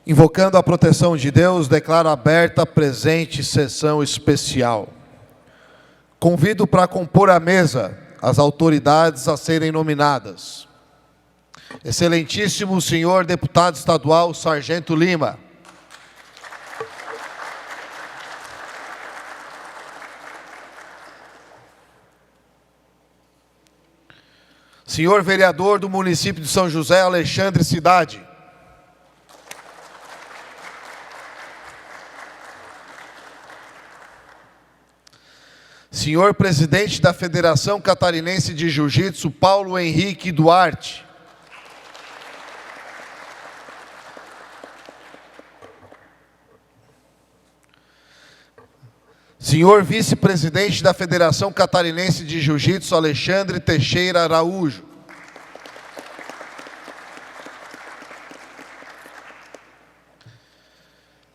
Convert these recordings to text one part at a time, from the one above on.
Invocando a proteção de Deus, declaro aberta a presente sessão especial. Convido para compor a mesa as autoridades a serem nominadas. Excelentíssimo senhor deputado estadual Sargento Lima. Senhor vereador do município de São José, Alexandre Cidade. Senhor presidente da Federação Catarinense de Jiu-Jitsu, Paulo Henrique Duarte. Senhor vice-presidente da Federação Catarinense de Jiu-Jitsu, Alexandre Teixeira Araújo.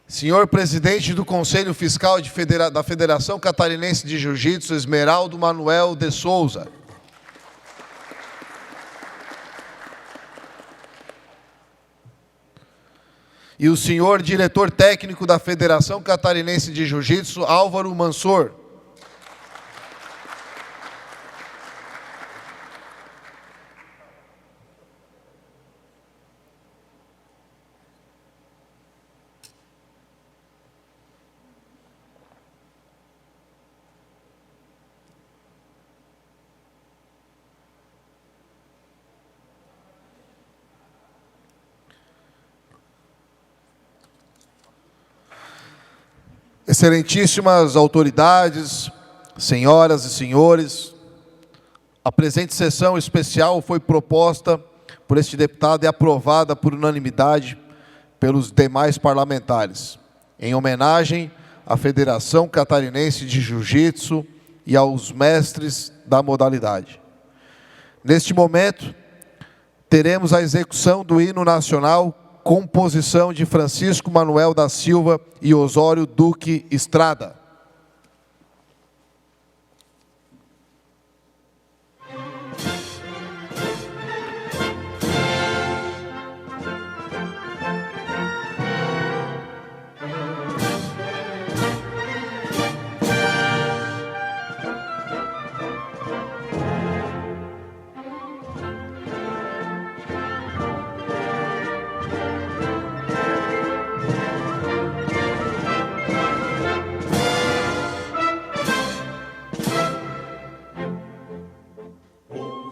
Senhor presidente do Conselho Fiscal da Federação Catarinense de Jiu-Jitsu, Esmeraldo Manuel de Souza. E o senhor diretor técnico da Federação Catarinense de Jiu-Jitsu, Álvaro Mansor. Excelentíssimas autoridades, senhoras e senhores, a presente sessão especial foi proposta por este deputado e aprovada por unanimidade pelos demais parlamentares, em homenagem à Federação Catarinense de Jiu-Jitsu e aos mestres da modalidade. Neste momento, teremos a execução do hino nacional, composição de Francisco Manuel da Silva e Osório Duque Estrada.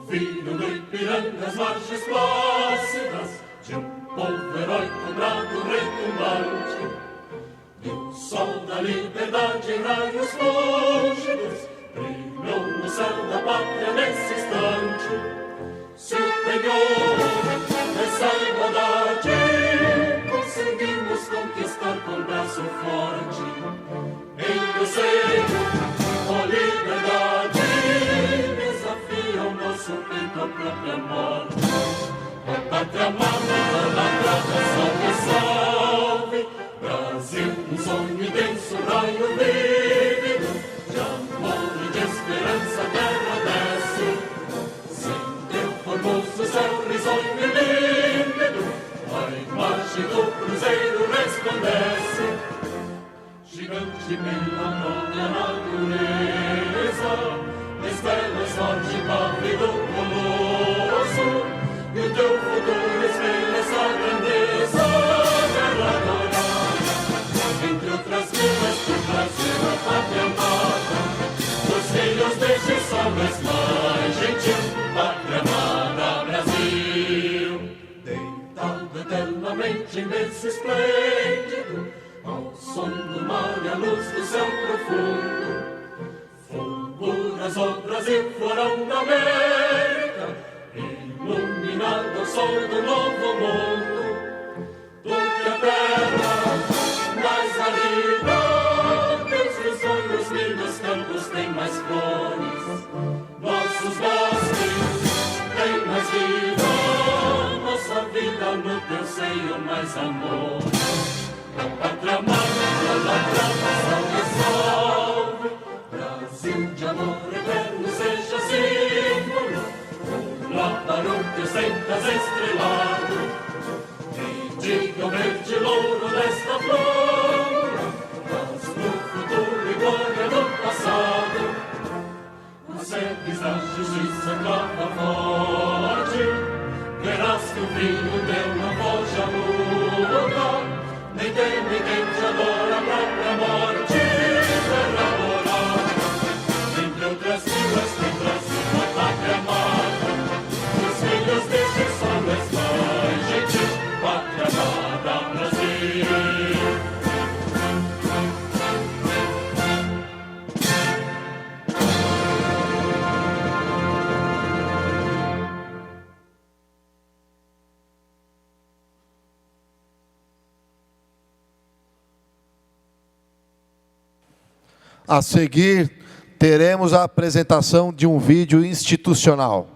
Filho do Ipiranga, as margens plácidas de um povo heróico, bravo, retumbante, e o sol da liberdade em raios lúcidos brilhou no céu da pátria nesse instante. Superior dessa igualdade, conseguimos conquistar com braço forte, em teu seio, ó liberdade, nosso peito a própria morte. Ó pátria amada, idolatrada, salve, salve. Brasil, um sonho intenso, raio vívido, de amor e de esperança a terra desce. Sem teu formoso céu risonho e límpido, a imagem do cruzeiro resplandece. Gigante pela própria natureza, estrelas forte pálido colosso, e o teu futuro espelha essa grandeza. Terra dourada, entre outras vilas do Brasil, a pátria amada, dos filhos deste sol mais gentil, pátria amada Brasil. Deitado eternamente em berço esplêndido, ao som do mar e à luz do céu profundo, fulguras o Brasil, florão da América, iluminado ao sol do novo mundo. Do que a terra mais árida, teus risonhos lindos campos têm mais flores, nossos bosques têm mais vida, nossa vida no teu seio mais amor. Ó pátria amada, idolatrada, salve, salve. Brasil de amor eterno seja símbolo, lá para o teu sentas estrelado, e diga o verde louro A seguir, teremos a apresentação de um vídeo institucional.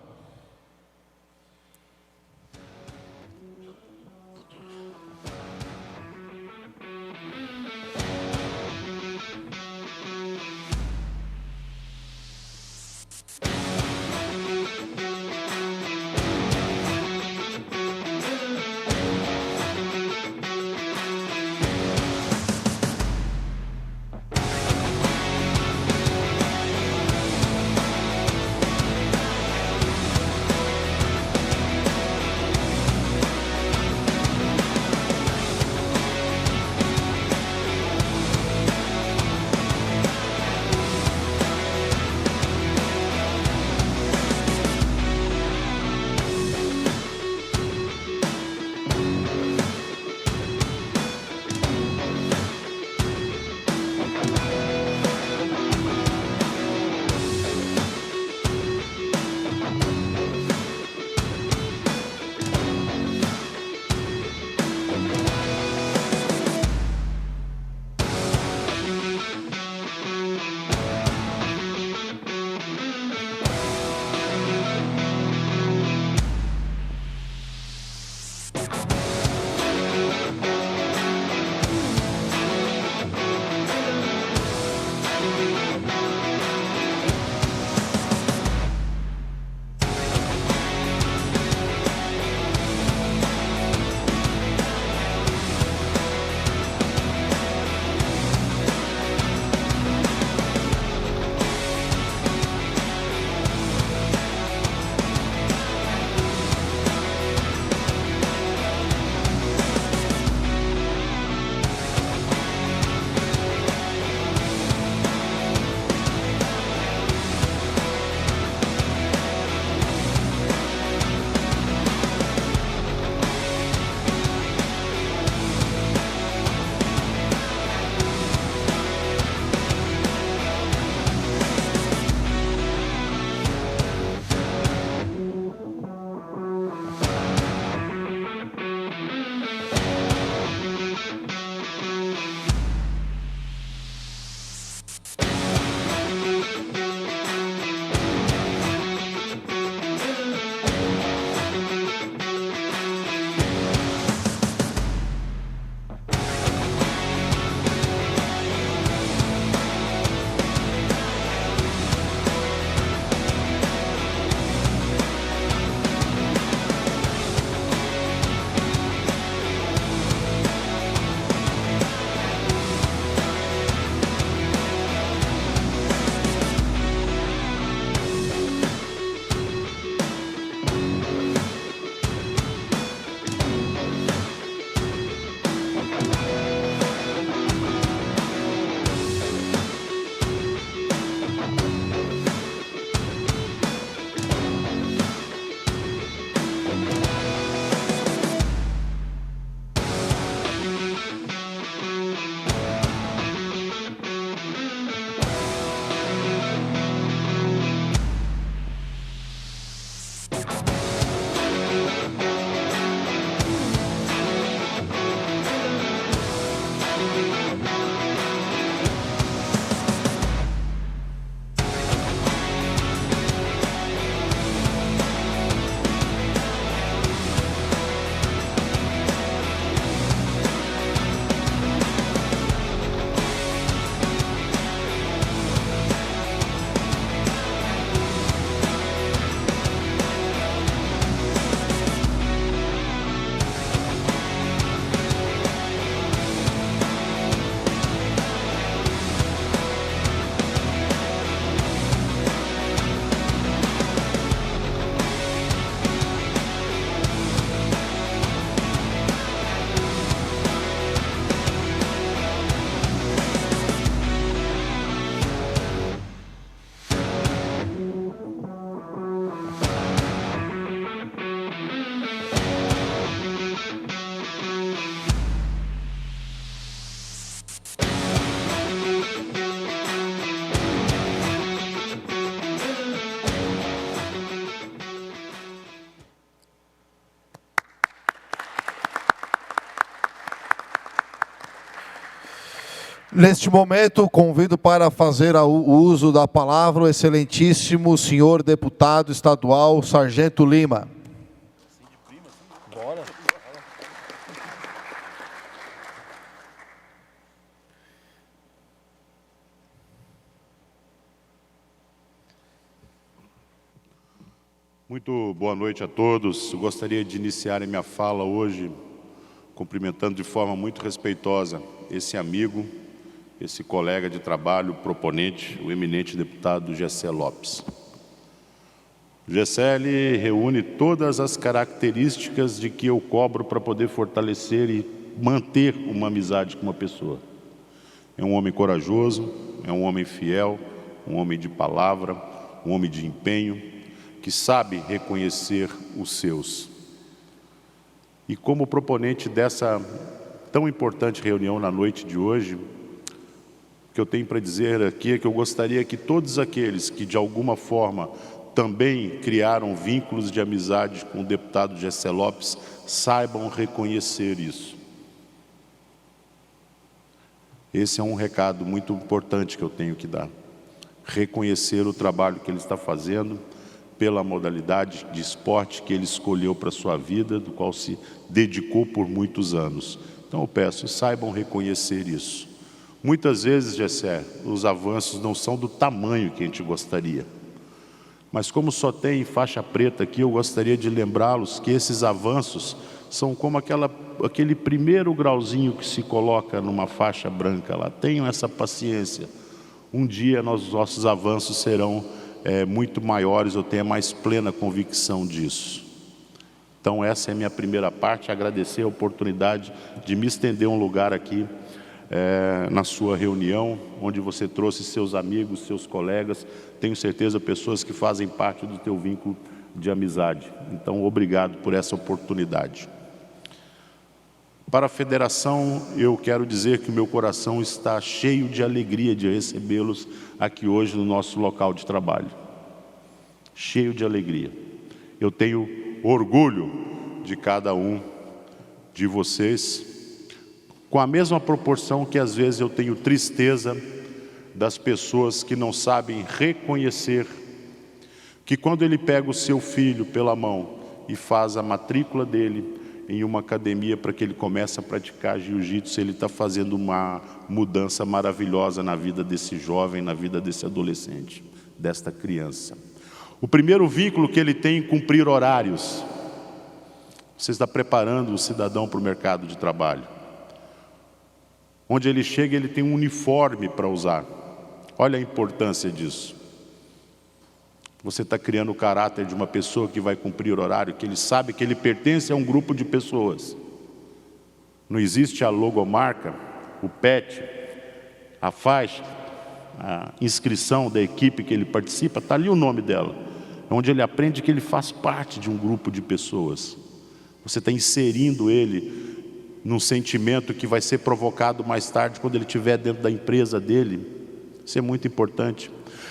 Neste momento, convido para fazer o uso da palavra o excelentíssimo senhor deputado estadual Sargento Lima. Muito boa noite a todos. Eu gostaria de iniciar a minha fala hoje cumprimentando de forma muito respeitosa esse amigo, esse colega de trabalho, proponente, o eminente deputado Gessé Lopes. O Gessé, ele reúne todas as características de que eu cobro para poder fortalecer e manter uma amizade com uma pessoa. É um homem corajoso, é um homem fiel, um homem de palavra, um homem de empenho, que sabe reconhecer os seus. E como proponente dessa tão importante reunião na noite de hoje, o que eu tenho para dizer aqui é que eu gostaria que todos aqueles que de alguma forma também criaram vínculos de amizade com o deputado Gessé Lopes saibam reconhecer isso. Esse é um recado muito importante que eu tenho que dar. Reconhecer o trabalho que ele está fazendo pela modalidade de esporte que ele escolheu para a sua vida, do qual se dedicou por muitos anos. Então eu peço, saibam reconhecer isso. Muitas vezes, Gessé, os avanços não são do tamanho que a gente gostaria. Mas como só tem faixa preta aqui, eu gostaria de lembrá-los que esses avanços são como aquele primeiro grauzinho que se coloca numa faixa branca lá. Tenham essa paciência. Um dia os nossos avanços serão muito maiores, eu tenho a mais plena convicção disso. Então essa é a minha primeira parte, agradecer a oportunidade de me estender um lugar aqui na sua reunião, onde você trouxe seus amigos, seus colegas, tenho certeza pessoas que fazem parte do teu vínculo de amizade. Então obrigado por essa oportunidade. Para a federação, eu quero dizer que meu coração está cheio de alegria de recebê-los aqui hoje no nosso local de trabalho. Cheio de alegria. Eu tenho orgulho de cada um de vocês, com a mesma proporção que às vezes eu tenho tristeza das pessoas que não sabem reconhecer que quando ele pega o seu filho pela mão e faz a matrícula dele em uma academia para que ele comece a praticar jiu-jitsu, ele está fazendo uma mudança maravilhosa na vida desse jovem, na vida desse adolescente, desta criança. O primeiro vínculo que ele tem em cumprir horários. Você está preparando o cidadão para o mercado de trabalho. Onde ele chega, ele tem um uniforme para usar. Olha a importância disso. Você está criando o caráter de uma pessoa que vai cumprir o horário, que ele sabe que ele pertence a um grupo de pessoas. Não existe a logomarca, o pet, a faixa, a inscrição da equipe que ele participa, está ali o nome dela. É onde ele aprende que ele faz parte de um grupo de pessoas. Você está inserindo ele num sentimento que vai ser provocado mais tarde, quando ele estiver dentro da empresa dele. Isso é muito importante.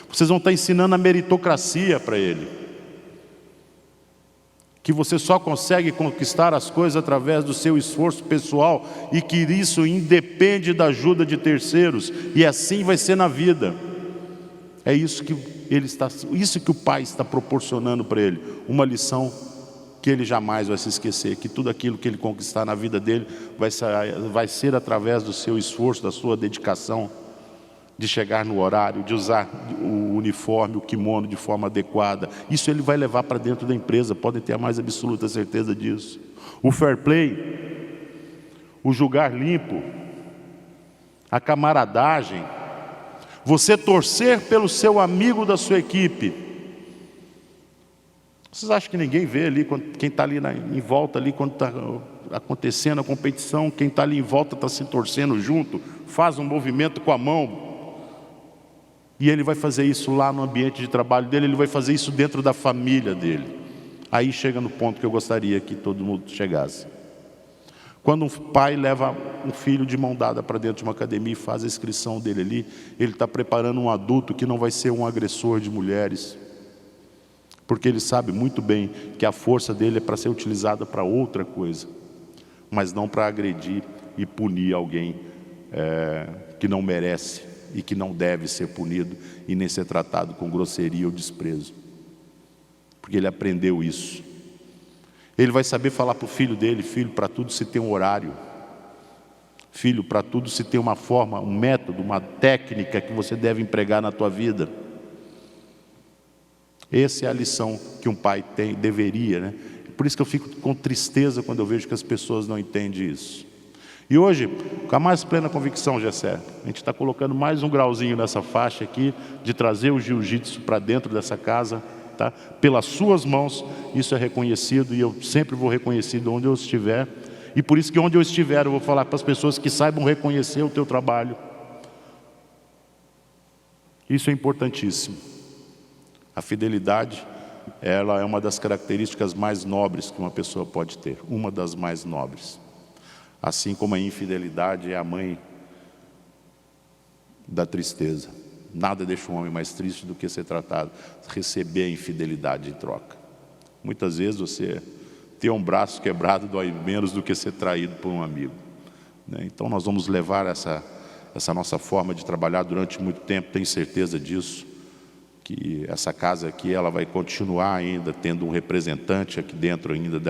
Vocês vão estar ensinando a meritocracia para ele. Que você só consegue conquistar as coisas através do seu esforço pessoal e que isso independe da ajuda de terceiros. E assim vai ser na vida. É isso que isso que o pai está proporcionando para ele. Uma lição que ele jamais vai se esquecer. Que tudo aquilo que ele conquistar na vida dele vai ser através do seu esforço, da sua dedicação, de chegar no horário, de usar o uniforme, o kimono de forma adequada. Isso ele vai levar para dentro da empresa, podem ter a mais absoluta certeza disso. O fair play, o julgar limpo, a camaradagem, você torcer pelo seu amigo da sua equipe. Vocês acham que ninguém vê ali, quem está ali em volta, ali, quando está acontecendo a competição, quem está ali em volta está se torcendo junto, faz um movimento com a mão. E ele vai fazer isso lá no ambiente de trabalho dele, ele vai fazer isso dentro da família dele. Aí chega no ponto que eu gostaria que todo mundo chegasse. Quando um pai leva um filho de mão dada para dentro de uma academia e faz a inscrição dele ali, ele está preparando um adulto que não vai ser um agressor de mulheres. Porque ele sabe muito bem que a força dele é para ser utilizada para outra coisa, mas não para agredir e punir alguém que não merece e que não deve ser punido e nem ser tratado com grosseria ou desprezo, porque ele aprendeu isso. Ele vai saber falar para o filho dele: filho, para tudo se tem um horário, filho, para tudo se tem uma forma, um método, uma técnica que você deve empregar na tua vida. Essa é a lição que um pai tem, deveria, né? Por isso que eu fico com tristeza quando eu vejo que as pessoas não entendem isso. E hoje, com a mais plena convicção, Gessé, a gente está colocando mais um grauzinho nessa faixa aqui, de trazer o jiu-jitsu para dentro dessa casa, tá? Pelas suas mãos, isso é reconhecido, e eu sempre vou reconhecido onde eu estiver. E por isso que onde eu estiver, eu vou falar para as pessoas que saibam reconhecer o teu trabalho. Isso é importantíssimo. A fidelidade, ela é uma das características mais nobres que uma pessoa pode ter, uma das mais nobres. Assim como a infidelidade é a mãe da tristeza. Nada deixa um homem mais triste do que ser tratado, receber a infidelidade em troca. Muitas vezes você ter um braço quebrado dói menos do que ser traído por um amigo, né? Então nós vamos levar essa nossa forma de trabalhar durante muito tempo, tenho certeza disso, que essa casa aqui ela vai continuar ainda tendo um representante aqui dentro ainda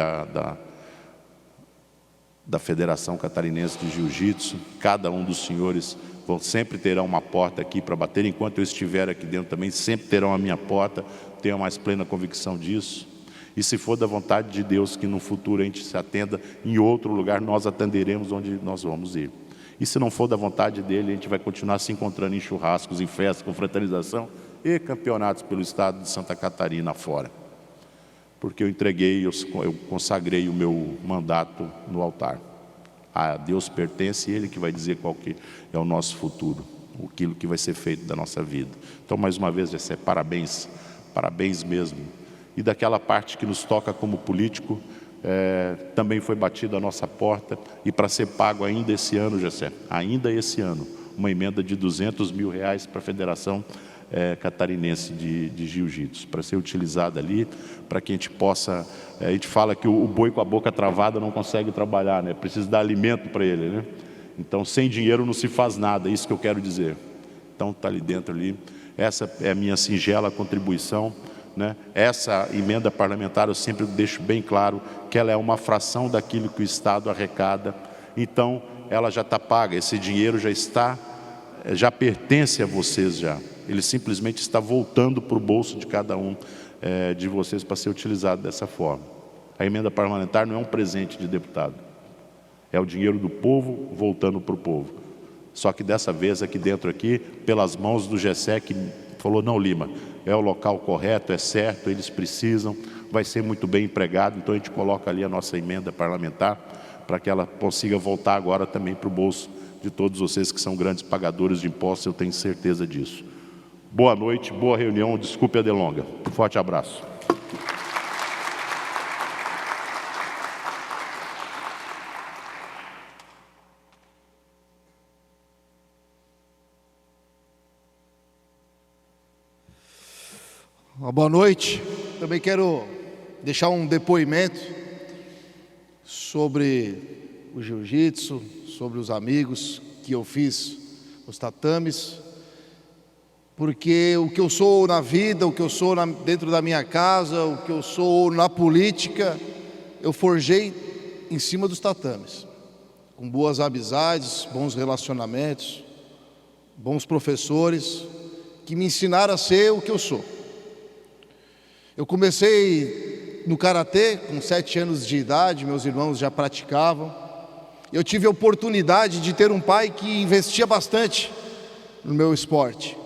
da Federação Catarinense de Jiu-Jitsu. Cada um dos senhores sempre terão uma porta aqui para bater, enquanto eu estiver aqui dentro também, sempre terão a minha porta, tenho a mais plena convicção disso. E se for da vontade de Deus que no futuro a gente se atenda em outro lugar, nós atenderemos onde nós vamos ir. E se não for da vontade dele, a gente vai continuar se encontrando em churrascos, em festas, com fraternização e campeonatos pelo estado de Santa Catarina fora. Porque eu entreguei, eu consagrei o meu mandato no altar. A Deus pertence, Ele que vai dizer qual que é o nosso futuro, aquilo que vai ser feito da nossa vida. Então, mais uma vez, Gessé, parabéns, parabéns mesmo. E daquela parte que nos toca como político, também foi batida a nossa porta, e para ser pago ainda esse ano, Gessé, ainda esse ano, uma emenda de R$200 mil para a Federação Catarinense de Jiu-Jitsu, para ser utilizada ali, para que a gente possa, a gente fala que o boi com a boca travada não consegue trabalhar, né? Precisa dar alimento para ele, né? Então, sem dinheiro não se faz nada, é isso que eu quero dizer. Então, está ali dentro ali, essa é a minha singela contribuição, né? Essa emenda parlamentar eu sempre deixo bem claro que ela é uma fração daquilo que o Estado arrecada, então ela já está paga, esse dinheiro já pertence a vocês já. Ele simplesmente está voltando para o bolso de cada um de vocês para ser utilizado dessa forma. A emenda parlamentar não é um presente de deputado, é o dinheiro do povo voltando para o povo. Só que dessa vez aqui dentro, pelas mãos do Gessé, que falou: não, Lima, é o local correto, é certo, eles precisam, vai ser muito bem empregado. Então a gente coloca ali a nossa emenda parlamentar para que ela consiga voltar agora também para o bolso de todos vocês que são grandes pagadores de impostos, eu tenho certeza disso. Boa noite, boa reunião, desculpe a delonga. Forte abraço. Boa noite. Também quero deixar um depoimento sobre o jiu-jitsu, sobre os amigos que eu fiz os tatames, porque o que eu sou na vida, o que eu sou dentro da minha casa, o que eu sou na política, eu forjei em cima dos tatames, com boas amizades, bons relacionamentos, bons professores, que me ensinaram a ser o que eu sou. Eu comecei no karatê com 7 anos de idade, meus irmãos já praticavam. Eu tive a oportunidade de ter um pai que investia bastante no meu esporte.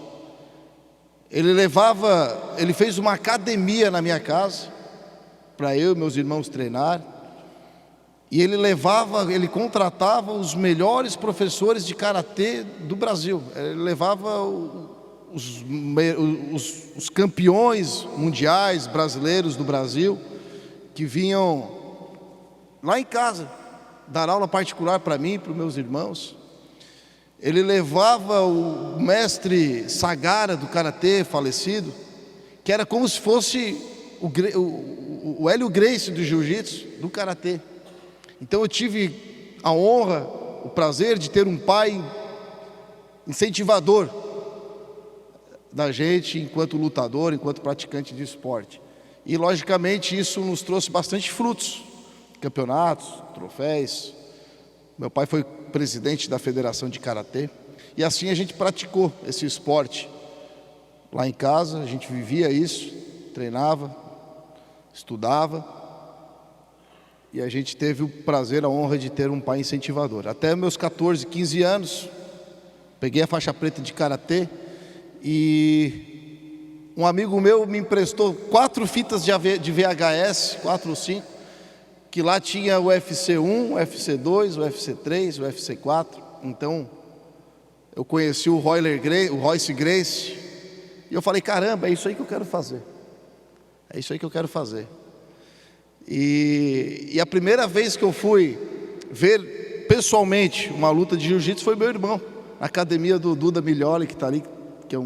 Ele fez uma academia na minha casa, para eu e meus irmãos treinar. E ele contratava os melhores professores de karatê do Brasil. Ele levava os campeões mundiais brasileiros do Brasil, que vinham lá em casa dar aula particular para mim e para os meus irmãos. Ele levava o mestre Sagara do karatê falecido, que era como se fosse o Hélio Gracie do jiu-jitsu, do karatê. Então eu tive a honra, o prazer de ter um pai incentivador da gente enquanto lutador, enquanto praticante de esporte. E logicamente isso nos trouxe bastante frutos, campeonatos, troféus. Meu pai foi presidente da Federação de Karatê, e assim a gente praticou esse esporte. Lá em casa a gente vivia isso, treinava, estudava, e a gente teve o prazer, a honra de ter um pai incentivador. Até meus 14, 15 anos, peguei a faixa preta de Karatê, e um amigo meu me emprestou 4 fitas de VHS, 4 ou 5, que lá tinha o UFC 1, o UFC 2, o UFC 3, o UFC 4. Então, eu conheci o Royce Gracie, e eu falei, caramba, é isso aí que eu quero fazer. É isso aí que eu quero fazer. E a primeira vez que eu fui ver pessoalmente uma luta de jiu-jitsu foi meu irmão, na academia do Duda Miglioli, que está ali, que é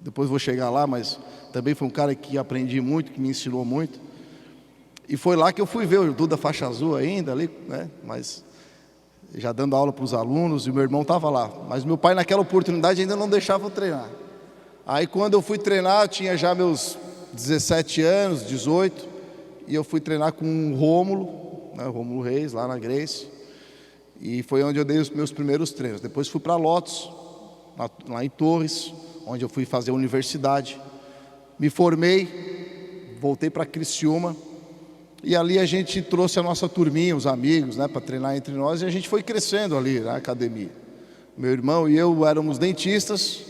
depois vou chegar lá, mas também foi um cara que aprendi muito, que me ensinou muito. E foi lá que eu fui ver o Duda faixa azul ainda ali, né? Mas já dando aula para os alunos, e meu irmão estava lá. Mas meu pai naquela oportunidade ainda não deixava eu treinar. Aí quando eu fui treinar, eu tinha já meus 17 anos, 18, e eu fui treinar com o Rômulo, né, o Rômulo Reis, lá na Grace. E foi onde eu dei os meus primeiros treinos. Depois fui para Lotus, lá em Torres, onde eu fui fazer a universidade. Me formei, voltei para Criciúma, e ali a gente trouxe a nossa turminha, os amigos, né, para treinar entre nós, e a gente foi crescendo ali na academia. Meu irmão e eu éramos dentistas,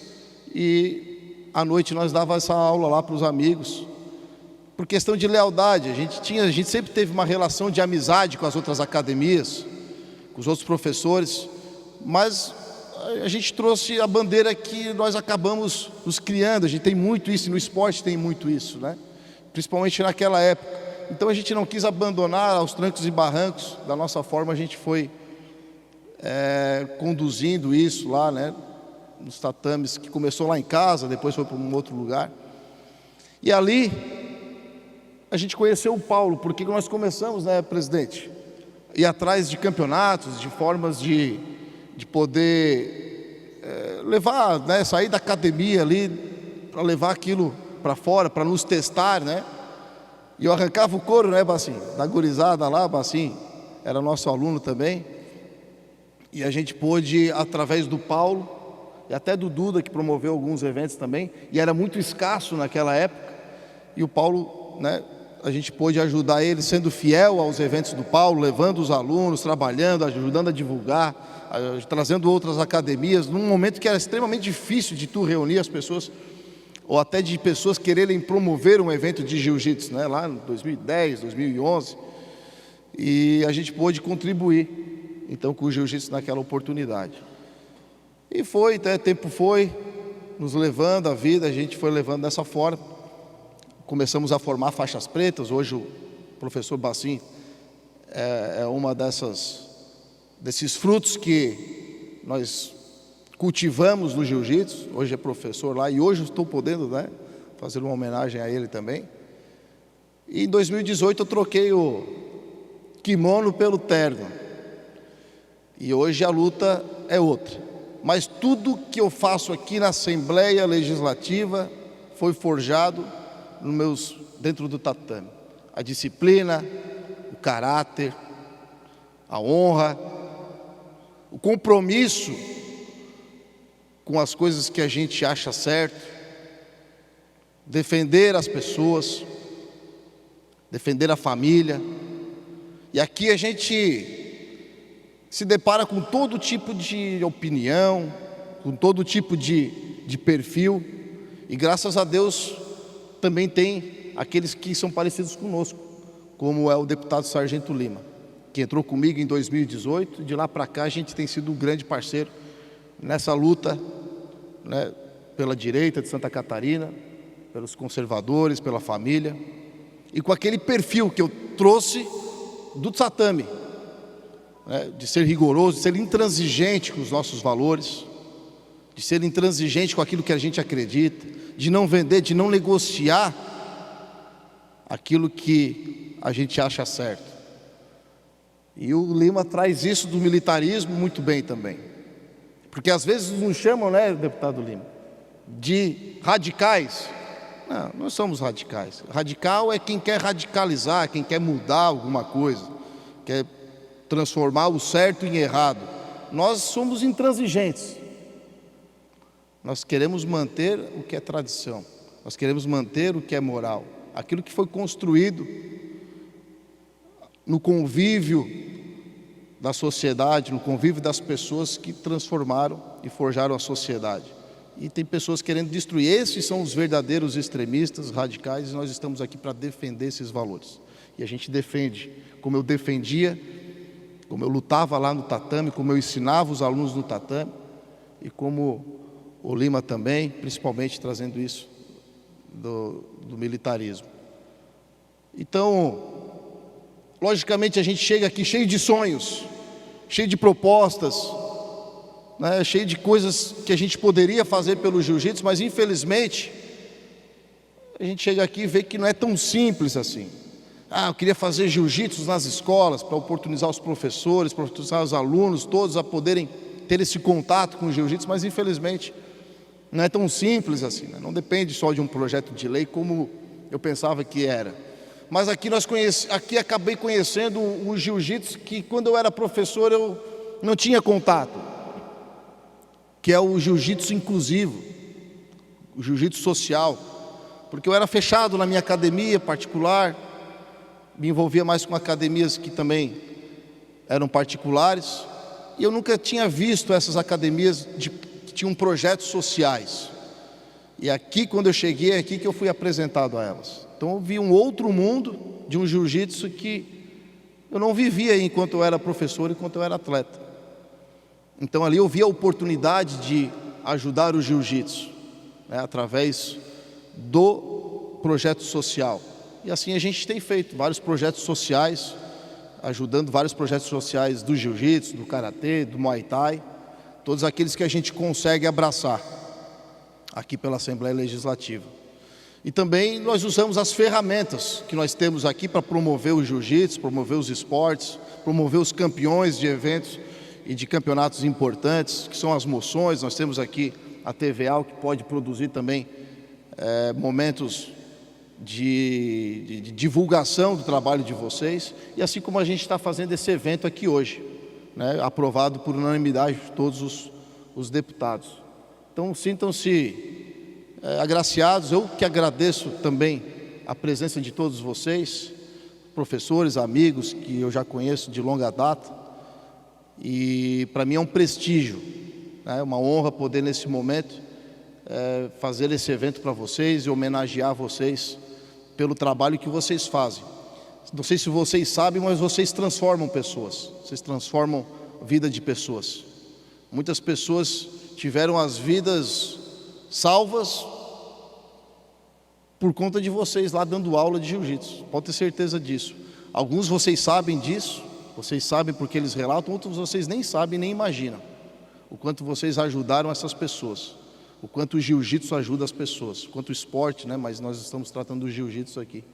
e à noite nós dávamos essa aula lá para os amigos, por questão de lealdade. A gente sempre teve uma relação de amizade com as outras academias, com os outros professores, mas a gente trouxe a bandeira que nós acabamos nos criando. A gente tem muito isso, no esporte tem muito isso, né? Principalmente naquela época. Então a gente não quis abandonar aos trancos e barrancos. Da nossa forma a gente foi conduzindo isso lá, né, nos tatames, que começou lá em casa, depois foi para um outro lugar. E ali a gente conheceu o Paulo, porque nós começamos, né, presidente, ir atrás de campeonatos, de formas de poder levar, né, sair da academia ali, para levar aquilo para fora, para nos testar, né? E eu arrancava o couro, né, Bacinho? Da gurizada lá, Bacinho era nosso aluno também. E a gente pôde, através do Paulo, e até do Duda, que promoveu alguns eventos também, e era muito escasso naquela época, e o Paulo, né, a gente pôde ajudar ele, sendo fiel aos eventos do Paulo, levando os alunos, trabalhando, ajudando a divulgar, trazendo outras academias, num momento que era extremamente difícil de tu reunir as pessoas, ou até de pessoas quererem promover um evento de jiu-jitsu, né, lá em 2010, 2011, e a gente pôde contribuir, então, com o jiu-jitsu naquela oportunidade. E foi, até tempo foi, nos levando a vida, a gente foi levando dessa forma. Começamos a formar faixas pretas. Hoje o professor Bacim é uma desses frutos que nós cultivamos no jiu-jitsu. Hoje é professor lá, e hoje estou podendo, né, fazer uma homenagem a ele também. E em 2018 eu troquei o kimono pelo terno, e hoje a luta é outra. Mas tudo que eu faço aqui na Assembleia Legislativa foi forjado dentro do tatame. A disciplina, o caráter, a honra, o compromisso com as coisas que a gente acha certo, defender as pessoas, defender a família. E aqui a gente se depara com todo tipo de opinião, com todo tipo de perfil, e graças a Deus também tem aqueles que são parecidos conosco, como é o deputado Sargento Lima, que entrou comigo em 2018, e de lá para cá a gente tem sido um grande parceiro nessa luta, né, pela direita de Santa Catarina, pelos conservadores, pela família, e com aquele perfil que eu trouxe do tatame, né, de ser rigoroso, de ser intransigente com os nossos valores, de ser intransigente com aquilo que a gente acredita, de não vender, de não negociar aquilo que a gente acha certo. E o Lima traz isso do militarismo muito bem também, Porque às vezes nos chamam, né, deputado Lima, de radicais. Não, nós somos radicais. Radical é quem quer radicalizar, quem quer mudar alguma coisa, quer transformar o certo em errado. Nós somos intransigentes. Nós queremos manter o que é tradição. Nós queremos manter o que é moral. Aquilo que foi construído no convívio da sociedade, no convívio das pessoas que transformaram e forjaram a sociedade. E tem pessoas querendo destruir. Esses são os verdadeiros extremistas, radicais, e nós estamos aqui para defender esses valores. E a gente defende, como eu defendia, como eu lutava lá no tatame, como eu ensinava os alunos no tatame, e como o Lima também, principalmente trazendo isso do militarismo. Então, logicamente a gente chega aqui cheio de sonhos, cheio de propostas, né, cheio de coisas que a gente poderia fazer pelo jiu-jitsu, mas infelizmente a gente chega aqui e vê que não é tão simples assim. Eu queria fazer jiu-jitsu nas escolas para oportunizar os professores, para oportunizar os alunos, todos a poderem ter esse contato com o jiu-jitsu, mas infelizmente não é tão simples assim, né? Não depende só de um projeto de lei como eu pensava que era. Mas aqui aqui acabei conhecendo o jiu-jitsu que quando eu era professor eu não tinha contato, que é o jiu-jitsu inclusivo, o jiu-jitsu social, porque eu era fechado na minha academia particular, me envolvia mais com academias que também eram particulares, e eu nunca tinha visto essas academias que tinham projetos sociais. E aqui, quando eu cheguei, é aqui que eu fui apresentado a elas. Então eu vi um outro mundo de um jiu-jitsu que eu não vivia enquanto eu era professor, enquanto eu era atleta. Então ali eu vi a oportunidade de ajudar o jiu-jitsu, né, através do projeto social. E assim a gente tem feito vários projetos sociais, ajudando vários projetos sociais do jiu-jitsu, do karatê, do muay thai, todos aqueles que a gente consegue abraçar aqui pela Assembleia Legislativa. E também nós usamos as ferramentas que nós temos aqui para promover o jiu-jitsu, promover os esportes, promover os campeões de eventos e de campeonatos importantes, que são as moções. Nós temos aqui a TVA, que pode produzir também momentos de divulgação do trabalho de vocês, e assim como a gente está fazendo esse evento aqui hoje, né, aprovado por unanimidade de todos os deputados. Então sintam-se agraciados. Eu que agradeço também a presença de todos vocês, professores, amigos que eu já conheço de longa data, e para mim é um prestígio, né, uma honra poder nesse momento fazer esse evento para vocês e homenagear vocês pelo trabalho que vocês fazem. Não sei se vocês sabem, mas vocês transformam pessoas, vocês transformam a vida de pessoas. Muitas pessoas tiveram as vidas salvas por conta de vocês lá dando aula de jiu-jitsu, pode ter certeza disso. Alguns vocês sabem disso, vocês sabem porque eles relatam, outros vocês nem sabem, nem imaginam o quanto vocês ajudaram essas pessoas, o quanto o jiu-jitsu ajuda as pessoas, o quanto o esporte, né? Mas nós estamos tratando do jiu-jitsu aqui,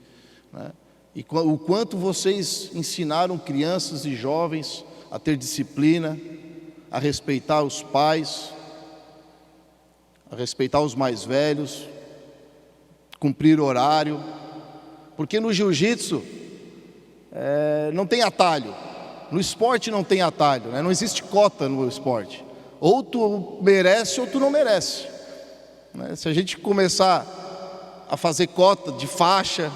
né? E o quanto vocês ensinaram crianças e jovens a ter disciplina, a respeitar os pais, a respeitar os mais velhos, cumprir horário, porque no jiu-jitsu não tem atalho, no esporte não tem atalho, né? Não existe cota no esporte, ou tu merece ou tu não merece, né? Se a gente começar a fazer cota de faixa,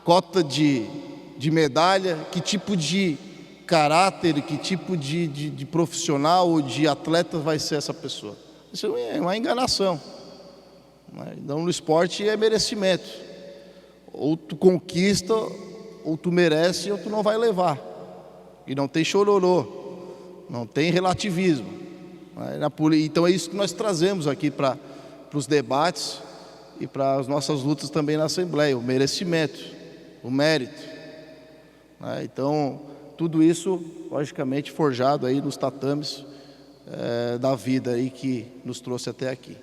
cota de medalha, que tipo de caráter, que tipo de profissional ou de atleta vai ser essa pessoa? Isso é uma enganação, né? Então no esporte é merecimento, ou tu conquista, ou tu merece, ou tu não vai levar, e não tem chororô, não tem relativismo, né? Então é isso que nós trazemos aqui para os debates e para as nossas lutas também na Assembleia, o merecimento, o mérito, né? Então tudo isso logicamente forjado aí nos tatames da vida aí que nos trouxe até aqui.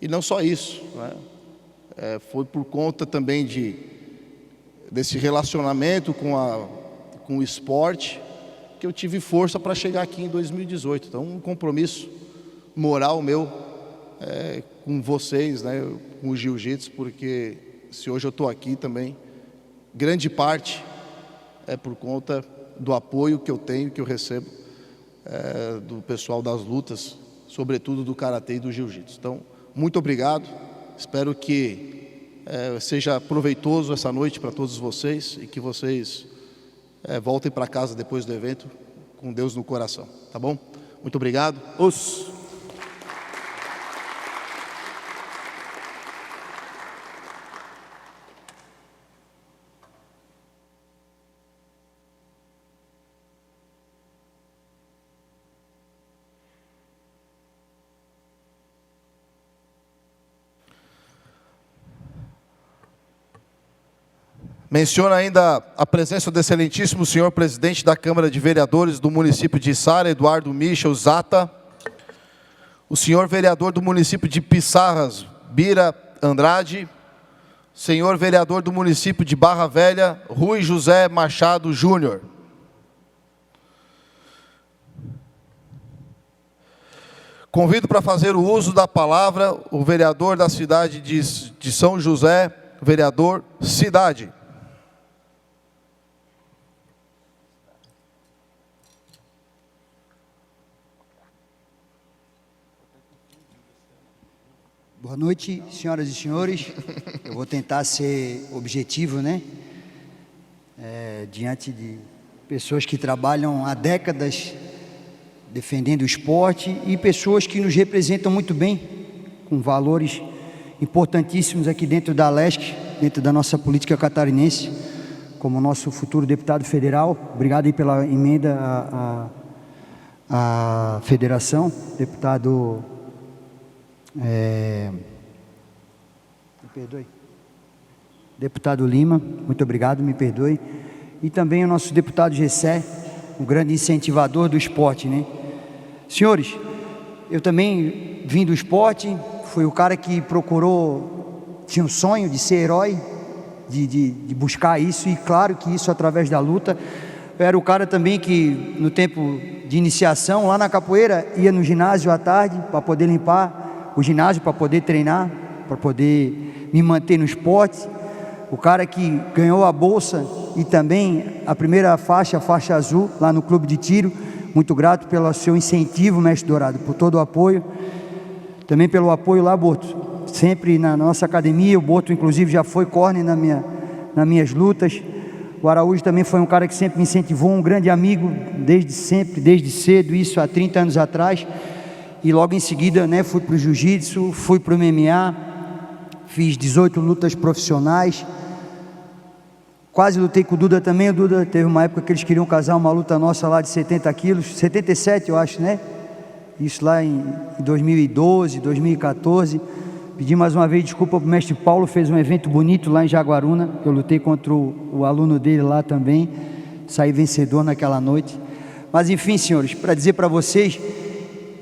E não só isso, né? Foi por conta também desse relacionamento com o esporte que eu tive força para chegar aqui em 2018. Então um compromisso moral meu com vocês, né, com o jiu-jitsu, porque se hoje eu estou aqui também, grande parte é por conta do apoio que eu tenho, que eu recebo do pessoal das lutas, sobretudo do karatê e do jiu-jitsu. Então, muito obrigado, espero que seja proveitoso essa noite para todos vocês e que vocês voltem para casa depois do evento com Deus no coração, tá bom? Muito obrigado. Menciono ainda a presença do excelentíssimo senhor presidente da Câmara de Vereadores do município de Içara, Eduardo Michel Zata, o senhor vereador do município de Pissarras, Bira Andrade, senhor vereador do município de Barra Velha, Rui José Machado Júnior. Convido para fazer o uso da palavra o vereador da cidade de São José, vereador Cidade. Boa noite, senhoras e senhores. Eu vou tentar ser objetivo, né? Diante de pessoas que trabalham há décadas defendendo o esporte e pessoas que nos representam muito bem, com valores importantíssimos aqui dentro da Alesc, dentro da nossa política catarinense, como o nosso futuro deputado federal. Obrigado aí pela emenda à federação, deputado... me perdoe. Deputado Lima, muito obrigado, me perdoe. E também o nosso deputado Gessé, um grande incentivador do esporte, né? Senhores, eu também vim do esporte, fui o cara que procurou, tinha um sonho de ser herói, de buscar isso, e claro que isso através da luta. Eu era o cara também que no tempo de iniciação, lá na capoeira, ia no ginásio à tarde para poder limpar o ginásio, para poder treinar, para poder me manter no esporte. O cara que ganhou a bolsa e também a primeira faixa, a faixa azul, lá no clube de tiro. Muito grato pelo seu incentivo, mestre Dourado, por todo o apoio. Também pelo apoio lá, Boto. Sempre na nossa academia, o Boto inclusive já foi corner nas minhas lutas. O Araújo também foi um cara que sempre me incentivou, um grande amigo, desde sempre, desde cedo, isso há 30 anos atrás. E logo em seguida, né, fui para o jiu-jitsu, fui para o MMA, fiz 18 lutas profissionais. Quase lutei com o Duda também. O Duda teve uma época que eles queriam casar uma luta nossa lá de 70 quilos, 77 eu acho, né? Isso lá em 2012, 2014. Pedi mais uma vez desculpa para o mestre Paulo, fez um evento bonito lá em Jaguaruna. Eu lutei contra o aluno dele lá também, saí vencedor naquela noite. Mas enfim, senhores, para dizer para vocês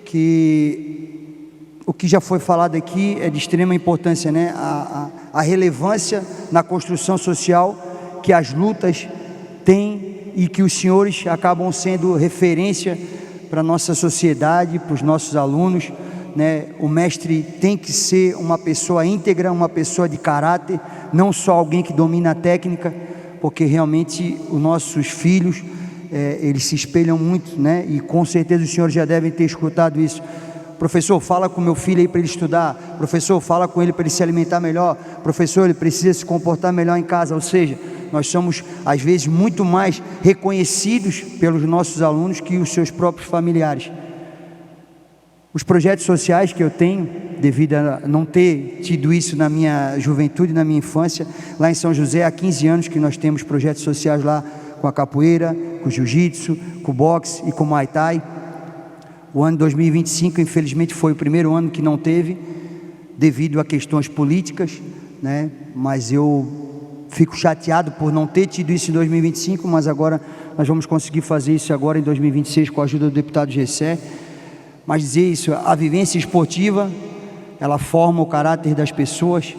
que o que já foi falado aqui é de extrema importância, né? A relevância na construção social que as lutas têm e que os senhores acabam sendo referência para a nossa sociedade, para os nossos alunos, né? O mestre tem que ser uma pessoa íntegra, uma pessoa de caráter, não só alguém que domina a técnica, porque realmente os nossos filhos, eles se espelham muito, né? E com certeza os senhores já devem ter escutado isso. Professor, fala com meu filho aí para ele estudar. Professor, fala com ele para ele se alimentar melhor. Professor, ele precisa se comportar melhor em casa. Ou seja, nós somos às vezes muito mais reconhecidos pelos nossos alunos que os seus próprios familiares. Os projetos sociais que eu tenho, devido a não ter tido isso na minha juventude, na minha infância, lá em São José, há 15 anos que nós temos projetos sociais lá com a capoeira, com o jiu-jitsu, com o boxe e com o muay thai. O ano de 2025, infelizmente, foi o primeiro ano que não teve, devido a questões políticas, né? Mas eu fico chateado por não ter tido isso em 2025, mas agora nós vamos conseguir fazer isso agora em 2026 com a ajuda do deputado Gessé. Mas dizer isso, a vivência esportiva, ela forma o caráter das pessoas,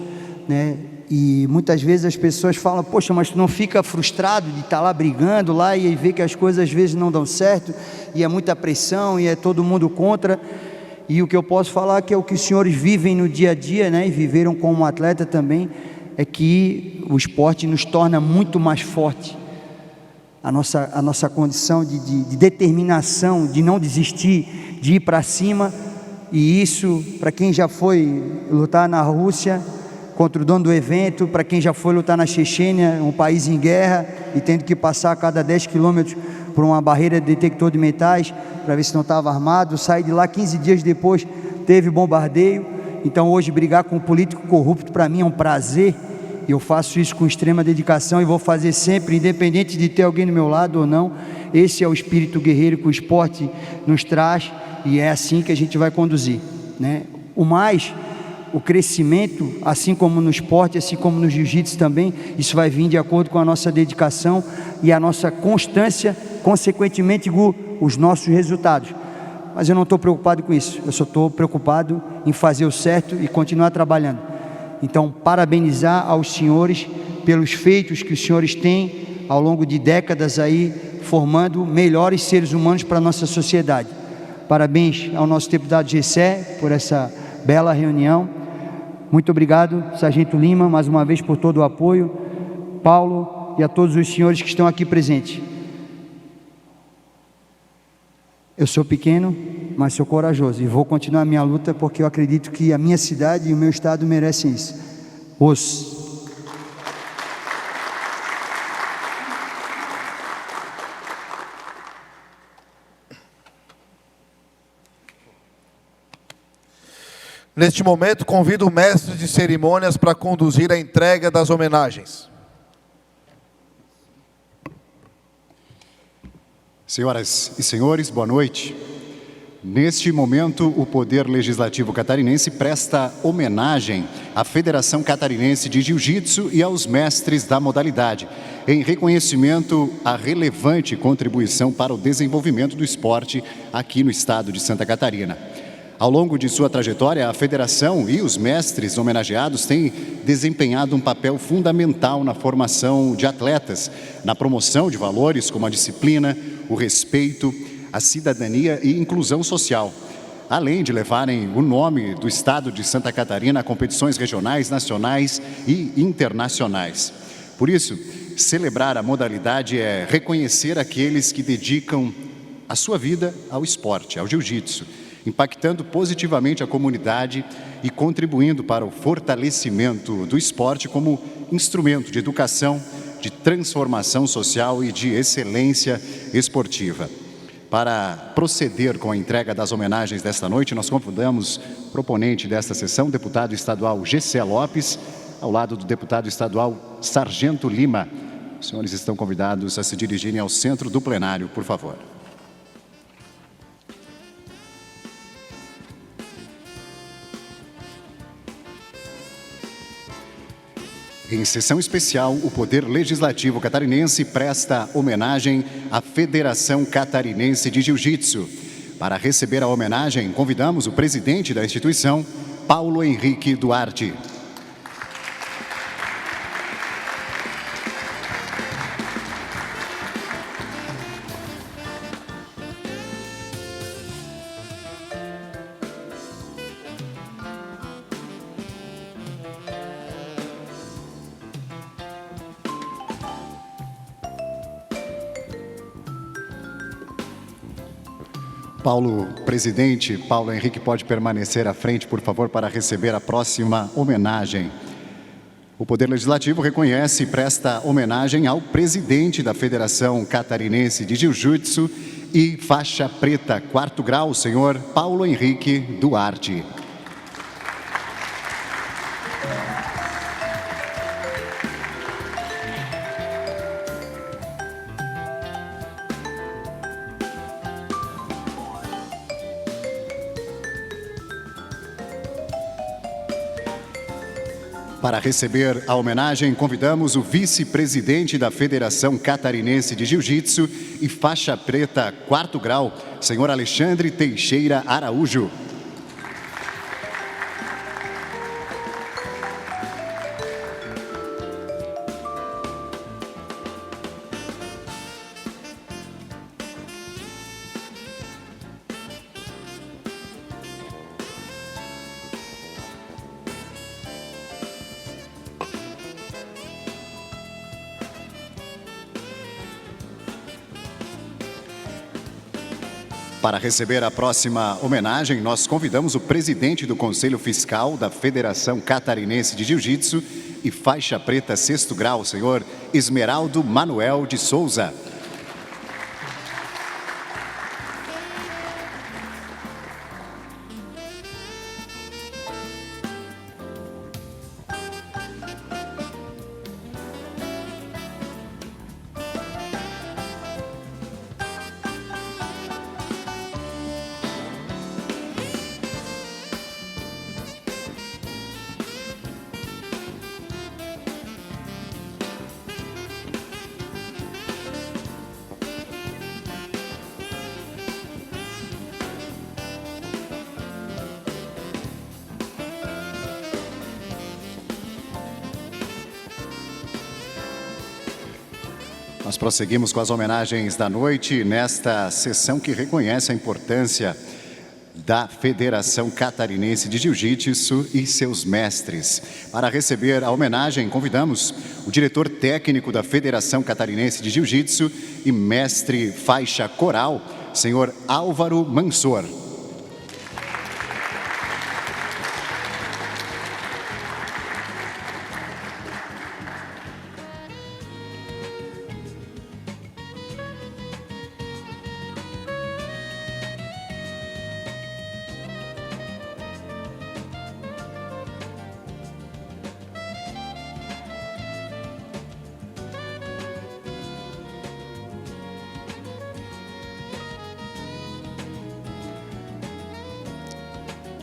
né? E muitas vezes as pessoas falam, poxa, mas tu não fica frustrado de estar lá brigando lá e ver que as coisas às vezes não dão certo, e é muita pressão, e é todo mundo contra. E o que eu posso falar, que é o que os senhores vivem no dia a dia, né, e viveram como atleta também, é que o esporte nos torna muito mais forte. A nossa condição de determinação, de não desistir, de ir para cima. E isso, para quem já foi lutar na Rússia contra o dono do evento, para quem já foi lutar na Chechênia, um país em guerra, e tendo que passar a cada 10 quilômetros por uma barreira de detector de metais, para ver se não estava armado, sair de lá 15 dias depois, teve bombardeio. Então hoje brigar com um político corrupto para mim é um prazer, eu faço isso com extrema dedicação e vou fazer sempre, independente de ter alguém do meu lado ou não. Esse é o espírito guerreiro que o esporte nos traz, e é assim que a gente vai conduzir, né? O crescimento, assim como no esporte, assim como no jiu-jitsu também, isso vai vir de acordo com a nossa dedicação e a nossa constância, consequentemente os nossos resultados. Mas eu não estou preocupado com isso, eu só estou preocupado em fazer o certo e continuar trabalhando. Então, parabenizar aos senhores pelos feitos que os senhores têm ao longo de décadas aí, formando melhores seres humanos para a nossa sociedade. Parabéns ao nosso deputado Gessé por essa bela reunião. Muito obrigado, Sargento Lima, mais uma vez por todo o apoio, Paulo e a todos os senhores que estão aqui presentes. Eu sou pequeno, mas sou corajoso e vou continuar a minha luta, porque eu acredito que a minha cidade e o meu estado merecem isso. Neste momento, convido o mestre de cerimônias para conduzir a entrega das homenagens. Senhoras e senhores, boa noite. Neste momento, o Poder Legislativo Catarinense presta homenagem à Federação Catarinense de Jiu-Jitsu e aos mestres da modalidade, em reconhecimento à relevante contribuição para o desenvolvimento do esporte aqui no estado de Santa Catarina. Ao longo de sua trajetória, a federação e os mestres homenageados têm desempenhado um papel fundamental na formação de atletas, na promoção de valores como a disciplina, o respeito, a cidadania e inclusão social, além de levarem o nome do estado de Santa Catarina a competições regionais, nacionais e internacionais. Por isso, celebrar a modalidade é reconhecer aqueles que dedicam a sua vida ao esporte, ao jiu-jitsu, impactando positivamente a comunidade e contribuindo para o fortalecimento do esporte como instrumento de educação, de transformação social e de excelência esportiva. Para proceder com a entrega das homenagens desta noite, nós convidamos o proponente desta sessão, deputado estadual Gessé Lopes, ao lado do deputado estadual Sargento Lima. Os senhores estão convidados a se dirigirem ao centro do plenário, por favor. Em sessão especial, o Poder Legislativo Catarinense presta homenagem à Federação Catarinense de Jiu-Jitsu. Para receber a homenagem, convidamos o presidente da instituição, Paulo Henrique Duarte. Presidente Paulo Henrique pode permanecer à frente, por favor, para receber a próxima homenagem. O Poder Legislativo reconhece e presta homenagem ao presidente da Federação Catarinense de Jiu-Jitsu e faixa preta, 4º grau, senhor Paulo Henrique Duarte. Para receber a homenagem, convidamos o vice-presidente da Federação Catarinense de Jiu-Jitsu e faixa preta 4º grau, senhor Alexandre Teixeira Araújo. Para receber a próxima homenagem, nós convidamos o presidente do Conselho Fiscal da Federação Catarinense de Jiu-Jitsu e faixa preta 6º grau, senhor Esmeraldo Manuel de Souza. Nós prosseguimos com as homenagens da noite nesta sessão que reconhece a importância da Federação Catarinense de Jiu-Jitsu e seus mestres. Para receber a homenagem, convidamos o diretor técnico da Federação Catarinense de Jiu-Jitsu e mestre faixa coral, senhor Álvaro Mansor.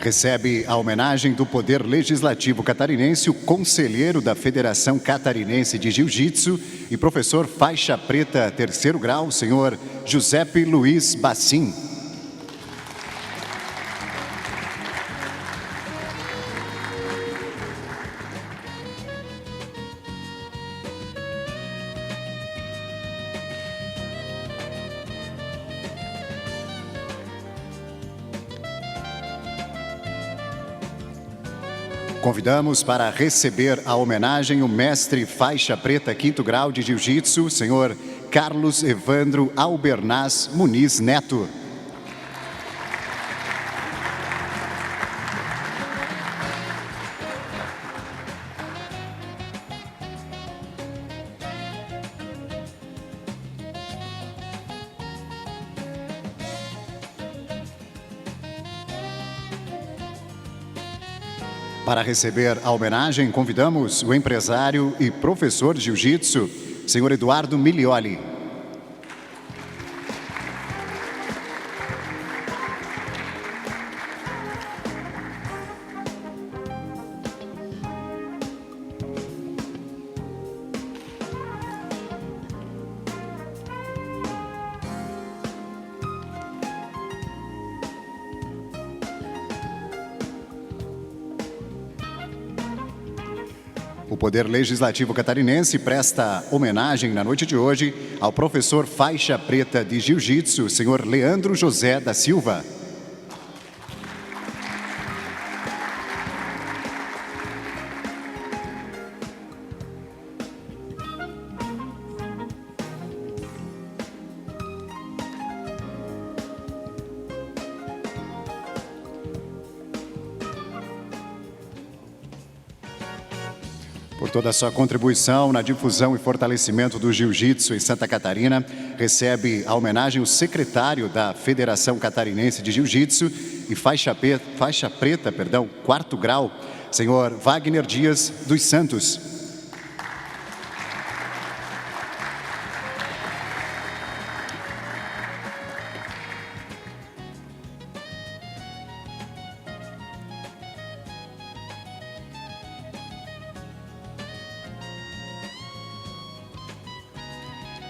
Recebe a homenagem do Poder Legislativo Catarinense, o conselheiro da Federação Catarinense de Jiu-Jitsu e professor faixa preta 3º grau, senhor Giuseppe Luiz Bassim. Convidamos para receber a homenagem o mestre faixa preta 5º grau de Jiu-Jitsu, senhor Carlos Evandro Albernaz Muniz Neto. Para receber a homenagem, convidamos o empresário e professor de jiu-jitsu, senhor Eduardo Milioli. O Poder Legislativo Catarinense presta homenagem na noite de hoje ao professor faixa preta de Jiu-Jitsu, senhor Leandro José da Silva. Por toda a sua contribuição na difusão e fortalecimento do jiu-jitsu em Santa Catarina, recebe a homenagem o secretário da Federação Catarinense de Jiu-Jitsu e faixa preta, 4º grau, senhor Wagner Dias dos Santos.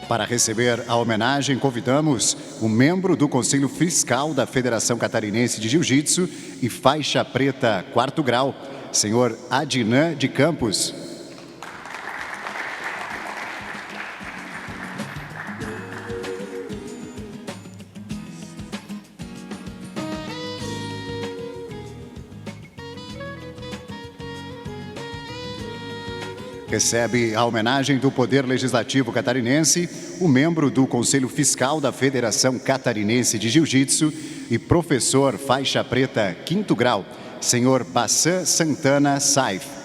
Para receber a homenagem, convidamos o membro do Conselho Fiscal da Federação Catarinense de Jiu-Jitsu e faixa preta 4º grau, senhor Adnan de Campos. Recebe a homenagem do Poder Legislativo Catarinense o membro do Conselho Fiscal da Federação Catarinense de Jiu-Jitsu e professor faixa preta 5º grau, senhor Bassan Santana Saif.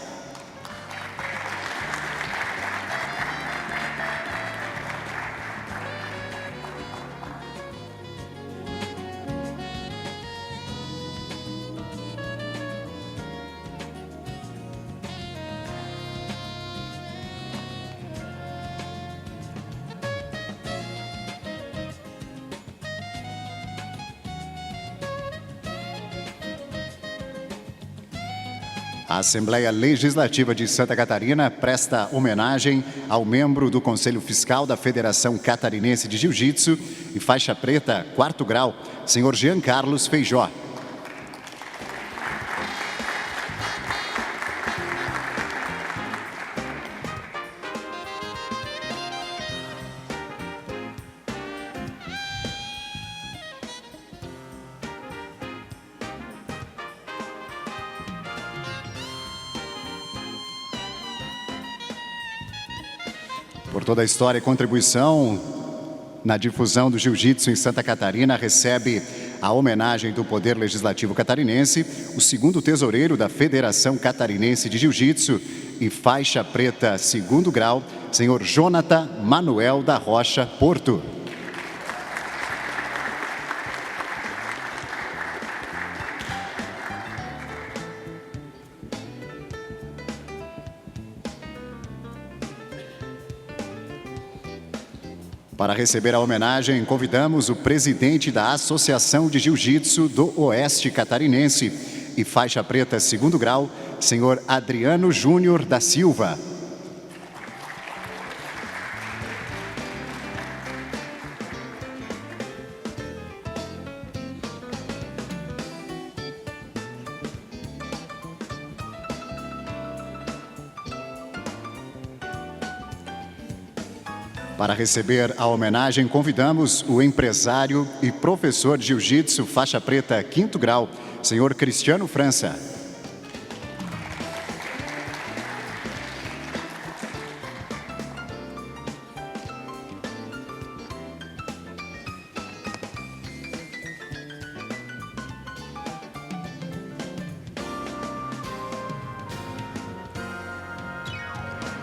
A Assembleia Legislativa de Santa Catarina presta homenagem ao membro do Conselho Fiscal da Federação Catarinense de Jiu-Jitsu e faixa preta 4º grau, senhor Jean Carlos Feijó. Por toda a história e contribuição na difusão do jiu-jitsu em Santa Catarina, recebe a homenagem do Poder Legislativo Catarinense o 2º tesoureiro da Federação Catarinense de Jiu-Jitsu e faixa preta 2º grau, senhor Jonathan Manuel da Rocha Porto. Para receber a homenagem, convidamos o presidente da Associação de Jiu-Jitsu do Oeste Catarinense e faixa preta 2º grau, senhor Adriano Júnior da Silva. Para receber a homenagem, convidamos o empresário e professor de jiu-jitsu, faixa preta 5º grau, senhor Cristiano França.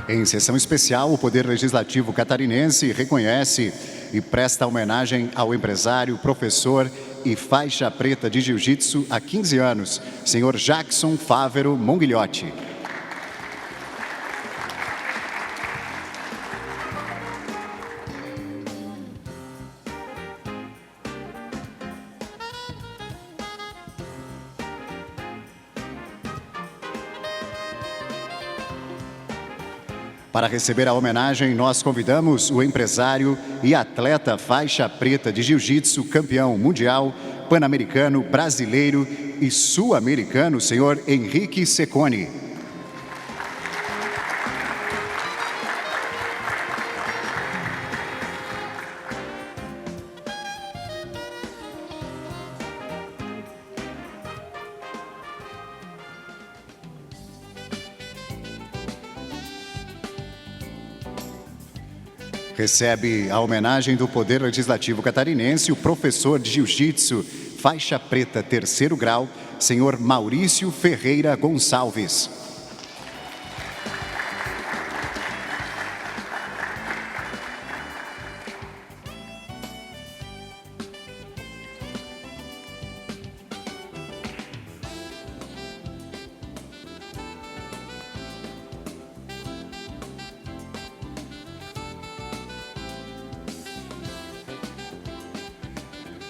Em sessão especial, o Poder Legislativo Catarinense reconhece e presta homenagem ao empresário, professor e faixa preta de jiu-jitsu há 15 anos, senhor Jackson Fávero Monguilhote. Para receber a homenagem, nós convidamos o empresário e atleta faixa preta de jiu-jitsu, campeão mundial, pan-americano, brasileiro e sul-americano, senhor Henrique Secone. Recebe a homenagem do Poder Legislativo Catarinense o professor de jiu-jitsu, faixa preta 3º grau, senhor Maurício Ferreira Gonçalves.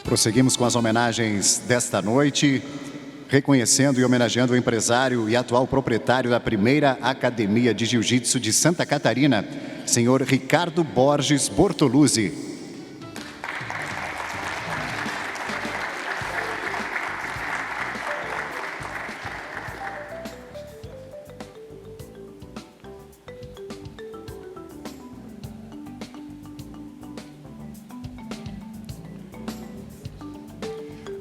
Prosseguimos com as homenagens desta noite, reconhecendo e homenageando o empresário e atual proprietário da primeira Academia de Jiu-Jitsu de Santa Catarina, senhor Ricardo Borges Bortoluzzi.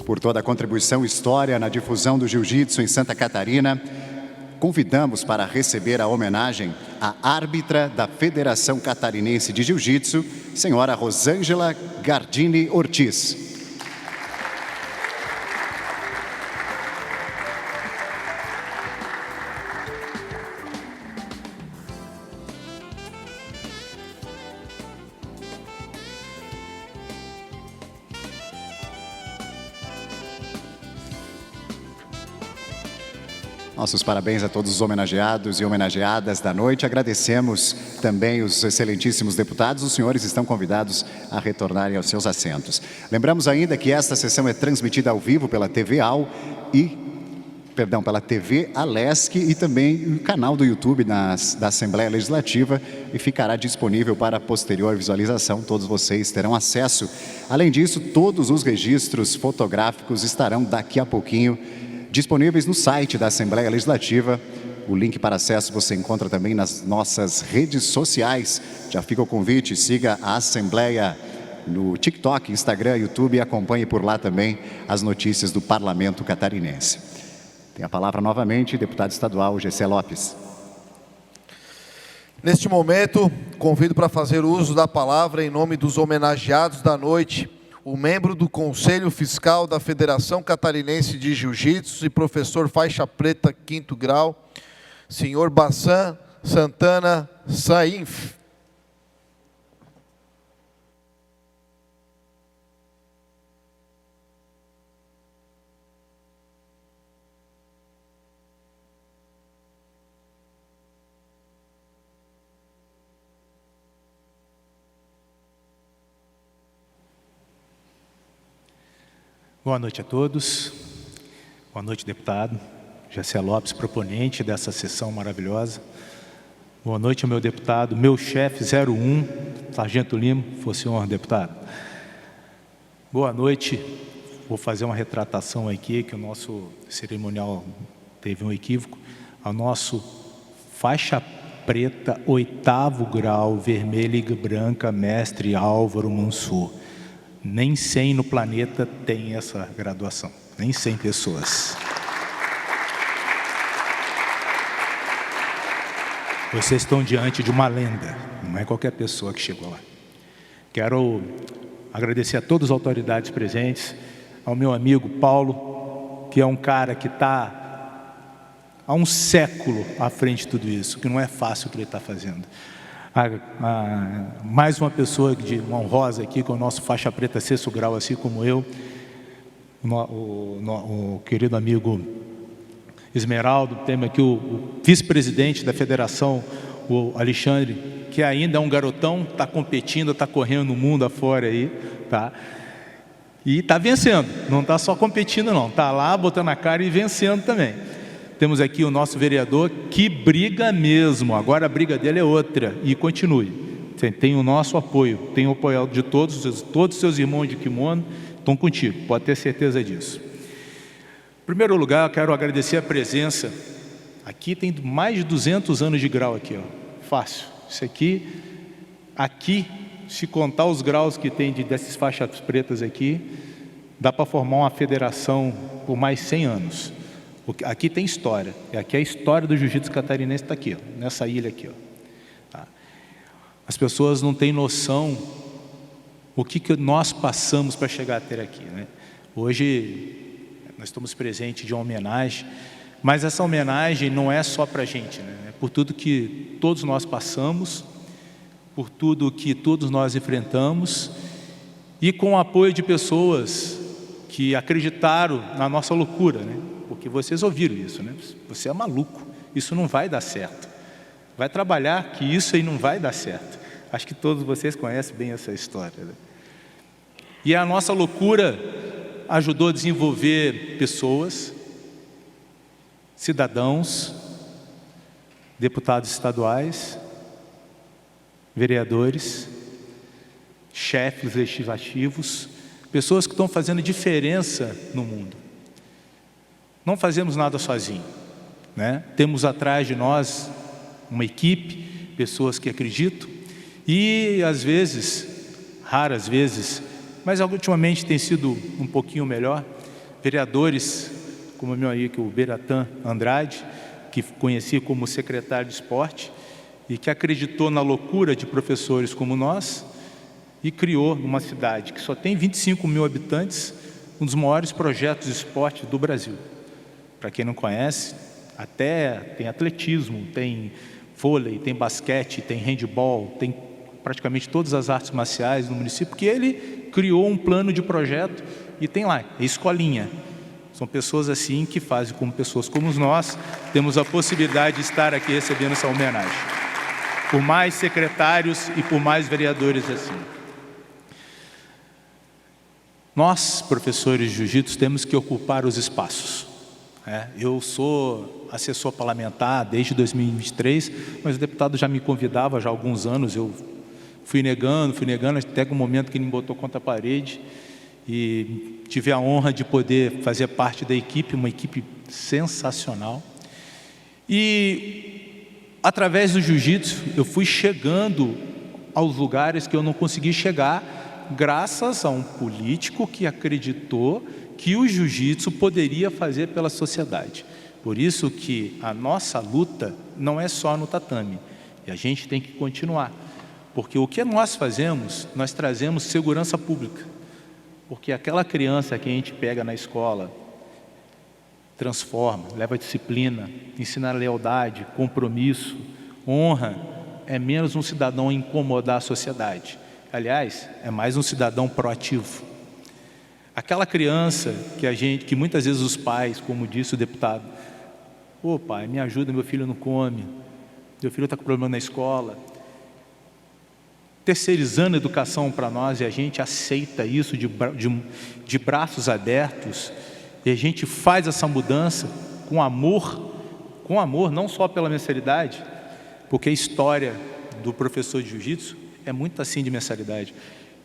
Por toda a contribuição e história na difusão do jiu-jitsu em Santa Catarina, convidamos para receber a homenagem a árbitra da Federação Catarinense de Jiu-Jitsu, senhora Rosângela Gardini Ortiz. Nossos parabéns a todos os homenageados e homenageadas da noite. Agradecemos também os excelentíssimos deputados. Os senhores estão convidados a retornarem aos seus assentos. Lembramos ainda que esta sessão é transmitida ao vivo pela TV pela TV Alesc e também o canal do YouTube da Assembleia Legislativa e ficará disponível para posterior visualização. Todos vocês terão acesso. Além disso, todos os registros fotográficos estarão daqui a pouquinho disponíveis no site da Assembleia Legislativa. O link para acesso você encontra também nas nossas redes sociais. Já fica o convite, siga a Assembleia no TikTok, Instagram, YouTube e acompanhe por lá também as notícias do Parlamento Catarinense. Tem a palavra novamente, deputado estadual Gessé Lopes. Neste momento, convido para fazer uso da palavra em nome dos homenageados da noite, o membro do Conselho Fiscal da Federação Catarinense de Jiu-Jitsu e professor faixa preta 5º grau, senhor Bassan Santana Sainf. Boa noite a todos. Boa noite, deputado Gessé Lopes, proponente dessa sessão maravilhosa. Boa noite ao meu deputado, meu chefe 01, Sargento Lima, for senhor deputado. Boa noite. Vou fazer uma retratação aqui, que o nosso cerimonial teve um equívoco. Ao nosso faixa preta, 8º grau, vermelha e branca, mestre Álvaro Mansur. Nem 100 no planeta tem essa graduação, nem 100 pessoas. Vocês estão diante de uma lenda, não é qualquer pessoa que chegou lá. Quero agradecer a todas as autoridades presentes, ao meu amigo Paulo, que é um cara que está há um século à frente de tudo isso, que não é fácil o que ele está fazendo. Mais uma pessoa de uma honrosa aqui, com o nosso faixa preta 6º grau, assim como eu, o querido amigo Esmeraldo, temos aqui o vice-presidente da federação, o Alexandre, que ainda é um garotão, está competindo, está correndo no mundo afora aí, tá? E está vencendo, não está só competindo não, está lá botando a cara e vencendo também. Temos aqui o nosso vereador que briga mesmo, agora a briga dele é outra, e continue. Tem o nosso apoio, tem o apoio de todos os seus irmãos de kimono, estão contigo, pode ter certeza disso. Em primeiro lugar, eu quero agradecer a presença, aqui tem mais de 200 anos de grau aqui, ó, fácil. Isso aqui, se contar os graus que tem dessas faixas pretas aqui, dá para formar uma federação por mais 100 anos. Aqui tem história, e aqui a história do jiu-jitsu catarinense está aqui, ó, nessa ilha aqui. Ó. Tá. As pessoas não têm noção o que nós passamos para chegar até aqui. Né? Hoje, nós estamos presentes de uma homenagem, mas essa homenagem não é só para a gente, né? É por tudo que todos nós passamos, por tudo que todos nós enfrentamos, e com o apoio de pessoas que acreditaram na nossa loucura, né? Porque vocês ouviram isso, né? Você é maluco, isso não vai dar certo. Vai trabalhar que isso aí não vai dar certo. Acho que todos vocês conhecem bem essa história. Né? E a nossa loucura ajudou a desenvolver pessoas, cidadãos, deputados estaduais, vereadores, chefes legislativos, pessoas que estão fazendo diferença no mundo. Não fazemos nada sozinho, né? Temos atrás de nós uma equipe, pessoas que acreditam e às vezes, raras vezes, mas ultimamente tem sido um pouquinho melhor, vereadores como o meu amigo, o Beratan Andrade, que conheci como secretário de esporte, e que acreditou na loucura de professores como nós e criou numa cidade que só tem 25 mil habitantes, um dos maiores projetos de esporte do Brasil. Para quem não conhece, até tem atletismo, tem vôlei, tem basquete, tem handebol, tem praticamente todas as artes marciais no município, porque ele criou um plano de projeto e tem lá, é escolinha. São pessoas assim que fazem como pessoas como nós, temos a possibilidade de estar aqui recebendo essa homenagem. Por mais secretários e por mais vereadores assim. Nós, professores de jiu-jitsu, temos que ocupar os espaços. Eu sou assessor parlamentar desde 2023, mas o deputado já me convidava já há alguns anos, eu fui negando, até o momento que ele me botou contra a parede e tive a honra de poder fazer parte da equipe, uma equipe sensacional. E através do jiu-jitsu eu fui chegando aos lugares que eu não consegui chegar, graças a um político que acreditou que o jiu-jitsu poderia fazer pela sociedade. Por isso que a nossa luta não é só no tatame, e a gente tem que continuar. Porque o que nós fazemos, nós trazemos segurança pública. Porque aquela criança que a gente pega na escola, transforma, leva disciplina, ensina lealdade, compromisso, honra, é menos um cidadão a incomodar a sociedade. Aliás, é mais um cidadão proativo. Aquela criança que muitas vezes os pais, como disse o deputado, ô pai, me ajuda, meu filho não come, meu filho está com problema na escola. Terceirizando a educação para nós, e a gente aceita isso de braços abertos, e a gente faz essa mudança com amor, não só pela mensalidade, porque a história do professor de jiu-jitsu é muito assim de mensalidade.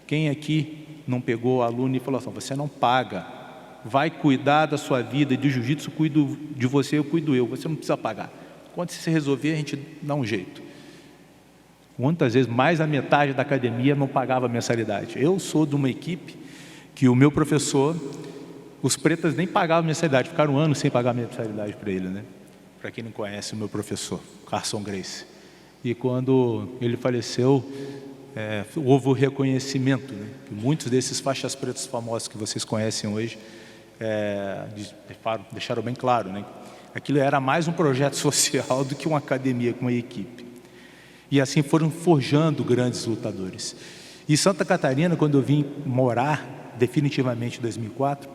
Quem aqui não pegou aluno e falou assim, você não paga, vai cuidar da sua vida, de jiu-jitsu, cuido de você, eu cuido eu, você não precisa pagar. Quando você resolver, a gente dá um jeito. Muitas vezes, mais da metade da academia não pagava mensalidade. Eu sou de uma equipe que o meu professor, os pretas nem pagavam mensalidade, ficaram anos sem pagar mensalidade para ele, né? Para quem não conhece o meu professor, Carson Grace. E quando ele faleceu, houve o reconhecimento, né? Que muitos desses faixas pretas famosos que vocês conhecem hoje, deixaram bem claro, né? Aquilo era mais um projeto social do que uma academia com uma equipe. E assim foram forjando grandes lutadores. E Santa Catarina, quando eu vim morar definitivamente em 2004,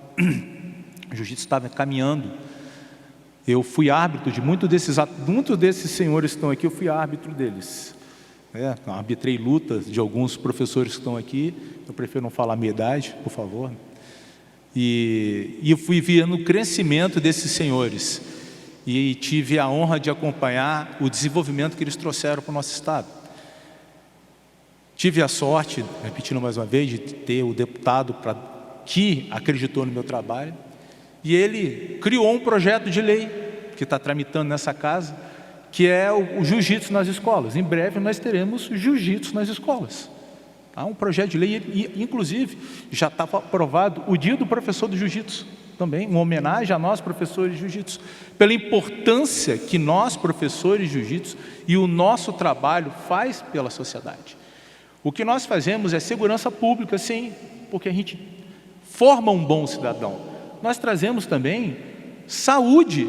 o jiu-jitsu estava caminhando. Eu fui árbitro de muitos desses senhores que estão aqui, eu fui árbitro deles. Arbitrei lutas de alguns professores que estão aqui, eu prefiro não falar a minha idade, por favor. E eu fui vendo o crescimento desses senhores. E tive a honra de acompanhar o desenvolvimento que eles trouxeram para o nosso estado. Tive a sorte, repetindo mais uma vez, de ter o deputado que acreditou no meu trabalho, e ele criou um projeto de lei que está tramitando nessa casa, que é o jiu-jitsu nas escolas. Em breve nós teremos jiu-jitsu nas escolas. Há um projeto de lei, e inclusive já está aprovado o dia do professor do jiu-jitsu. Também uma homenagem a nós, professores de jiu-jitsu, pela importância que nós, professores de jiu-jitsu, e o nosso trabalho faz pela sociedade. O que nós fazemos é segurança pública, sim, porque a gente forma um bom cidadão. Nós trazemos também saúde,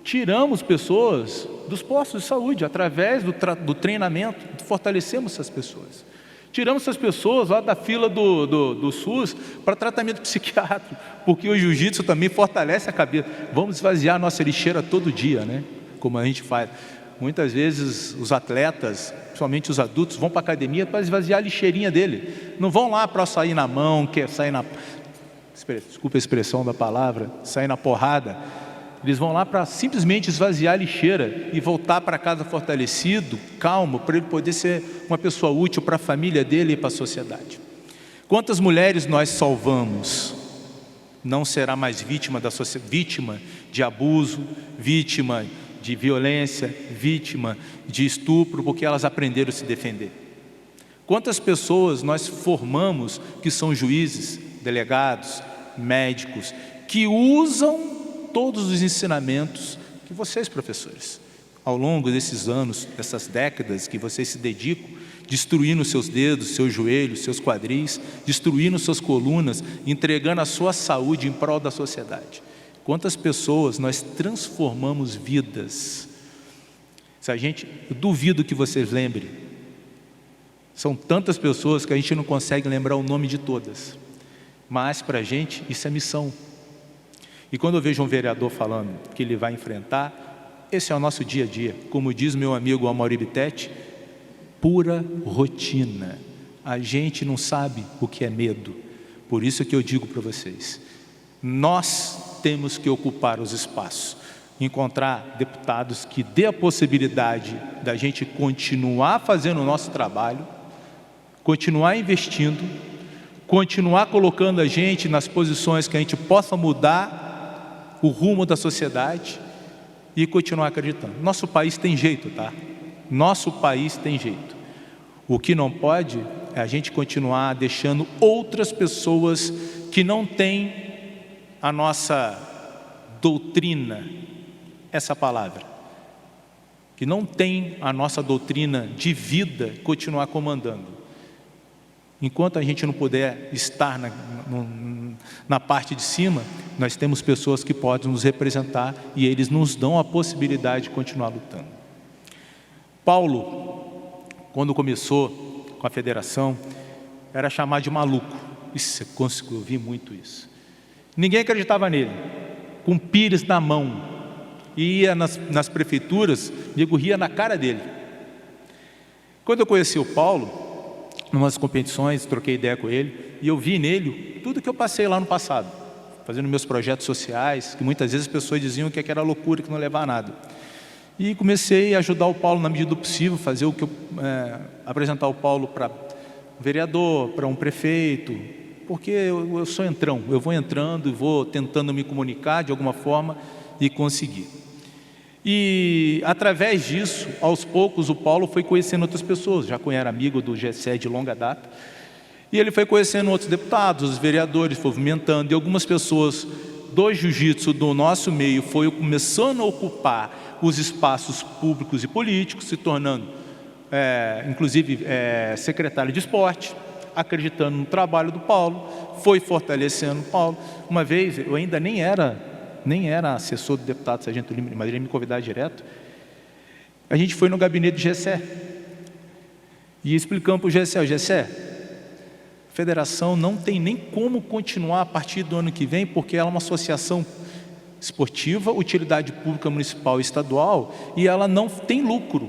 tiramos pessoas dos postos de saúde, através do treinamento, fortalecemos essas pessoas. Tiramos essas pessoas lá da fila do SUS para tratamento psiquiátrico, porque o jiu-jitsu também fortalece a cabeça. Vamos esvaziar a nossa lixeira todo dia, né? Como a gente faz. Muitas vezes os atletas, principalmente os adultos, vão para a academia para esvaziar a lixeirinha dele. Não vão lá para sair na mão, desculpa a expressão da palavra, sair na porrada. Eles vão lá para simplesmente esvaziar a lixeira e voltar para casa fortalecido, calmo, para ele poder ser uma pessoa útil para a família dele e para a sociedade. Quantas mulheres nós salvamos? Não será mais vítima de abuso, vítima de violência, vítima de estupro, porque elas aprenderam a se defender. Quantas pessoas nós formamos que são juízes, delegados, médicos, que usam todos os ensinamentos que vocês, professores, ao longo desses anos, dessas décadas que vocês se dedicam, destruindo seus dedos, seus joelhos, seus quadris, destruindo suas colunas, entregando a sua saúde em prol da sociedade. Quantas pessoas nós transformamos vidas? Eu duvido que vocês lembrem. São tantas pessoas que a gente não consegue lembrar o nome de todas. Mas para a gente isso é missão. E quando eu vejo um vereador falando que ele vai enfrentar, esse é o nosso dia a dia. Como diz meu amigo Amaury Bittetti, pura rotina. A gente não sabe o que é medo. Por isso que eu digo para vocês, nós temos que ocupar os espaços, encontrar deputados que dê a possibilidade da gente continuar fazendo o nosso trabalho, continuar investindo, continuar colocando a gente nas posições que a gente possa mudar o rumo da sociedade e continuar acreditando. Nosso país tem jeito, tá? Nosso país tem jeito. O que não pode é a gente continuar deixando outras pessoas que não têm a nossa doutrina, essa palavra, que não tem a nossa doutrina de vida, continuar comandando. Enquanto a gente não puder estar na parte de cima, nós temos pessoas que podem nos representar e eles nos dão a possibilidade de continuar lutando. Paulo, quando começou com a federação, era chamado de maluco. Isso, eu ouvi muito isso. Ninguém acreditava nele, com pires na mão, ia nas prefeituras, nego ria na cara dele. Quando eu conheci o Paulo, em umas competições, troquei ideia com ele, e eu vi nele tudo que eu passei lá no passado, fazendo meus projetos sociais, que muitas vezes as pessoas diziam que era loucura, que não levava a nada. E comecei a ajudar o Paulo na medida do possível, fazer o que apresentar o Paulo para um vereador, para um prefeito, porque eu sou entrão, eu vou entrando e vou tentando me comunicar de alguma forma e conseguir. E através disso, aos poucos, o Paulo foi conhecendo outras pessoas, já era amigo do GSE de longa data, e ele foi conhecendo outros deputados, os vereadores, foi movimentando, e algumas pessoas do jiu-jitsu do nosso meio foi começando a ocupar os espaços públicos e políticos, se tornando, inclusive, secretário de esporte, acreditando no trabalho do Paulo, foi fortalecendo o Paulo. Uma vez, eu ainda nem era assessor do deputado Sargento Lima, mas ele me convidava direto. A gente foi no gabinete do GSE e explicamos para o GSE, a federação não tem nem como continuar a partir do ano que vem, porque ela é uma associação esportiva, utilidade pública municipal e estadual, e ela não tem lucro.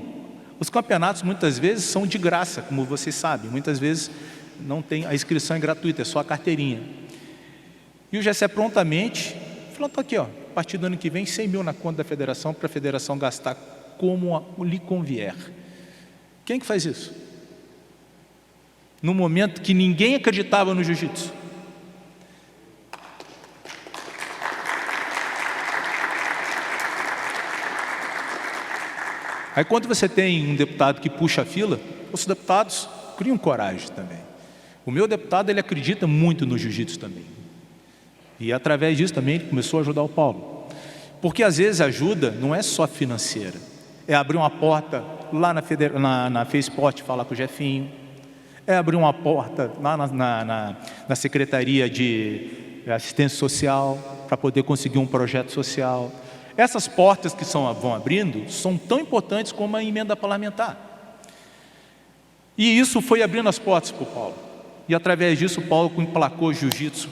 Os campeonatos muitas vezes são de graça, como vocês sabem, muitas vezes não tem, a inscrição é gratuita, é só a carteirinha. E o GSE prontamente falou, está aqui, ó, a partir do ano que vem, 100 mil na conta da federação, para a federação gastar como lhe convier. Quem que faz isso? No momento que ninguém acreditava no jiu-jitsu. Aí quando você tem um deputado que puxa a fila, os deputados criam coragem também. O meu deputado, ele acredita muito no jiu-jitsu também. E através disso também ele começou a ajudar o Paulo. Porque às vezes a ajuda não é só financeira. É abrir uma porta lá na FESPORT, falar com o Jefinho. É abrir uma porta lá na Secretaria de Assistência Social, para poder conseguir um projeto social. Essas portas que vão abrindo são tão importantes como a emenda parlamentar. E isso foi abrindo as portas para o Paulo. E através disso o Paulo emplacou jiu-jitsu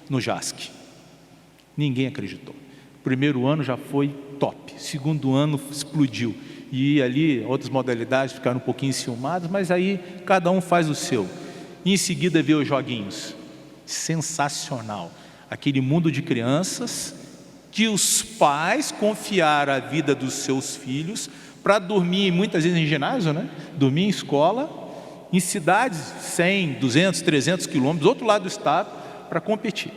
no JASC. Ninguém acreditou. Primeiro ano já foi top. Segundo ano explodiu. E ali outras modalidades ficaram um pouquinho enciumadas, mas aí cada um faz o seu. E em seguida veio os joguinhos. Sensacional. Aquele mundo de crianças que os pais confiaram a vida dos seus filhos para dormir muitas vezes em ginásio, né? Dormir em escola, em cidades 100, 200, 300 quilômetros, do outro lado do estado, para competir.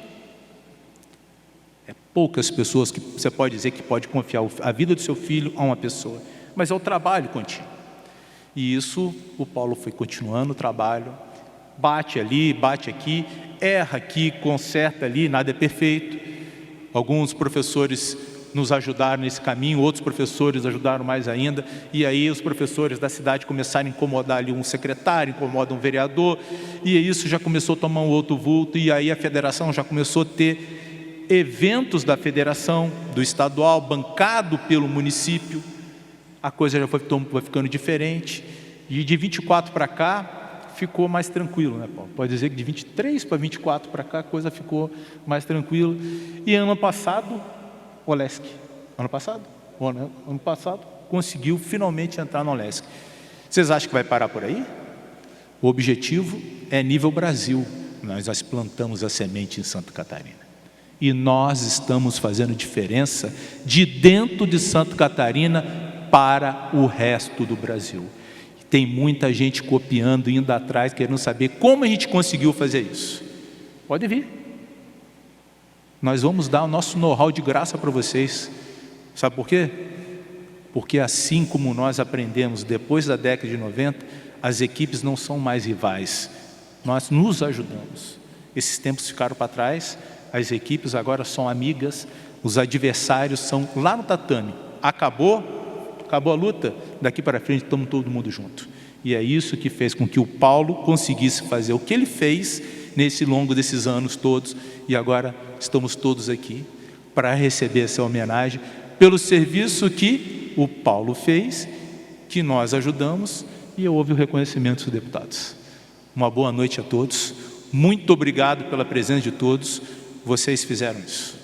É poucas pessoas que você pode dizer que pode confiar a vida do seu filho a uma pessoa, mas é o trabalho contínuo. E isso o Paulo foi continuando o trabalho, bate ali, bate aqui, erra aqui, conserta ali, nada é perfeito. Alguns professores nos ajudaram nesse caminho, outros professores ajudaram mais ainda, e aí os professores da cidade começaram a incomodar ali um secretário, incomodam um vereador, e isso já começou a tomar um outro vulto, e aí a federação já começou a ter eventos da federação, do estadual, bancado pelo município. A coisa já foi ficando diferente, e de 24 para cá, ficou mais tranquilo, né, Paulo? Pode dizer que de 23 para 24 para cá, a coisa ficou mais tranquila. E ano passado, o Olesc, ano passado, conseguiu finalmente entrar no Olesc. Vocês acham que vai parar por aí? O objetivo é nível Brasil. Nós plantamos a semente em Santa Catarina. E nós estamos fazendo diferença de dentro de Santa Catarina para o resto do Brasil. Tem muita gente copiando, indo atrás, querendo saber como a gente conseguiu fazer isso. Pode vir. Nós vamos dar o nosso know-how de graça para vocês. Sabe por quê? Porque assim como nós aprendemos depois da década de 90, as equipes não são mais rivais. Nós nos ajudamos. Esses tempos ficaram para trás, as equipes agora são amigas, os adversários são lá no tatame. Acabou a luta, daqui para frente estamos todo mundo junto. E é isso que fez com que o Paulo conseguisse fazer o que ele fez nesse longo desses anos todos, e agora estamos todos aqui para receber essa homenagem pelo serviço que o Paulo fez, que nós ajudamos, e houve o reconhecimento dos deputados. Uma boa noite a todos, muito obrigado pela presença de todos, vocês fizeram isso.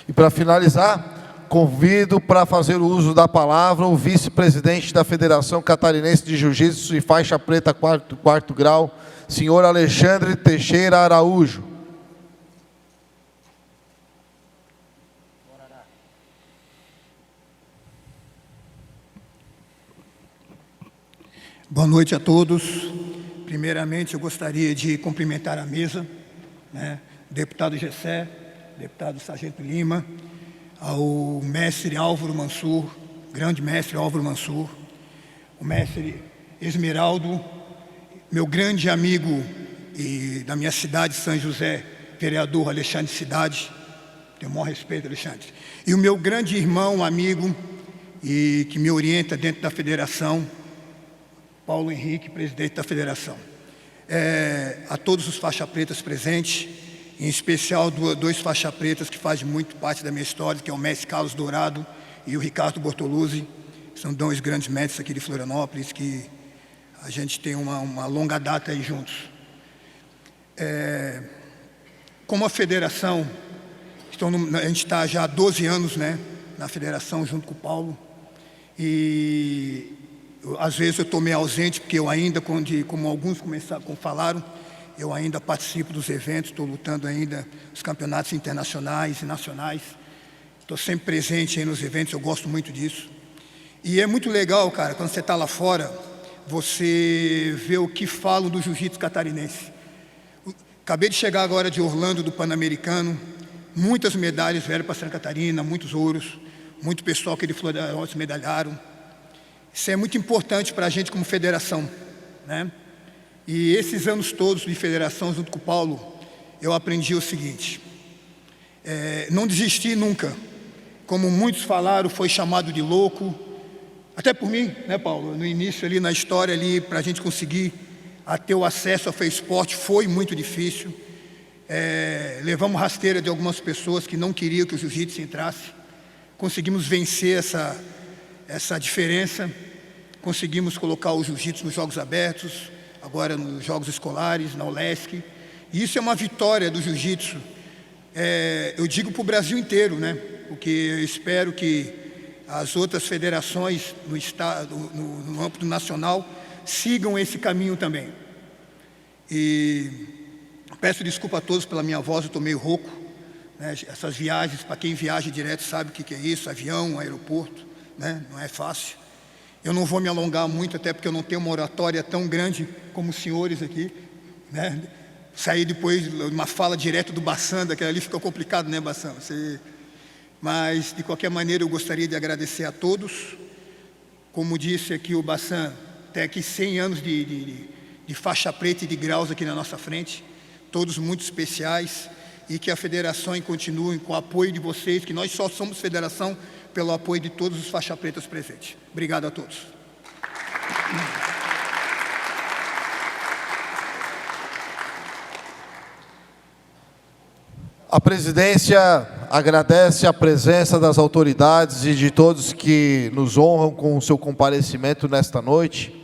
E para finalizar, convido para fazer o uso da palavra o vice-presidente da Federação Catarinense de Jiu-Jitsu e faixa preta quarto grau, senhor Alexandre Teixeira Araújo. Boa noite a todos. Primeiramente, eu gostaria de cumprimentar a mesa, deputado Gessé, deputado Sargento Lima, ao mestre Álvaro Mansur, grande mestre Álvaro Mansur, o mestre Esmeraldo, meu grande amigo e da minha cidade, São José, vereador Alexandre Cidade, tenho o maior respeito, Alexandre, e o meu grande irmão, amigo, e que me orienta dentro da federação, Paulo Henrique, presidente da federação. A todos os faixas pretas presentes, em especial dois faixas pretas que fazem muito parte da minha história, que é o mestre Carlos Dourado e o Ricardo Bortoluzzi, são dois grandes mestres aqui de Florianópolis, que a gente tem uma longa data aí juntos. Como a federação, a gente está já há 12 anos, na federação junto com o Paulo, e às vezes eu estou meio ausente, porque eu ainda, como alguns falaram, eu ainda participo dos eventos, estou lutando ainda nos campeonatos internacionais e nacionais. Estou sempre presente aí nos eventos, eu gosto muito disso. E é muito legal, cara, quando você está lá fora, você vê o que falam do jiu-jitsu catarinense. Acabei de chegar agora de Orlando, do Pan-Americano. Muitas medalhas vieram para Santa Catarina, muitos ouros. Muito pessoal que de Florianópolis medalharam. Isso é muito importante para a gente como federação, E esses anos todos de federação, junto com o Paulo, eu aprendi o seguinte: não desistir nunca. Como muitos falaram, foi chamado de louco, até por mim, Paulo? No início ali, na história ali, para a gente conseguir ter o acesso ao FEISPORT foi muito difícil. Levamos rasteira de algumas pessoas que não queriam que o jiu-jitsu entrasse. Conseguimos vencer essa diferença, conseguimos colocar o jiu-jitsu nos Jogos Abertos, agora nos Jogos Escolares, na Olesc. E isso é uma vitória do jiu-jitsu. Eu digo para o Brasil inteiro, porque eu espero que as outras federações no estado, no âmbito nacional, sigam esse caminho também. E peço desculpa a todos pela minha voz, eu estou meio rouco. Essas viagens, para quem viaja direto sabe o que é isso, avião, aeroporto, não é fácil. Eu não vou me alongar muito, até porque eu não tenho uma oratória tão grande como os senhores aqui, Sair depois de uma fala direto do Bassan, daquela ali fica complicado, Bassan? Mas, de qualquer maneira, eu gostaria de agradecer a todos. Como disse aqui o Bassan, até aqui 100 anos de faixa preta e de graus aqui na nossa frente, todos muito especiais, e que a federação continue com o apoio de vocês, que nós só somos federação pelo apoio de todos os faixa pretas presentes. Obrigado a todos. A presidência agradece a presença das autoridades e de todos que nos honram com o seu comparecimento nesta noite.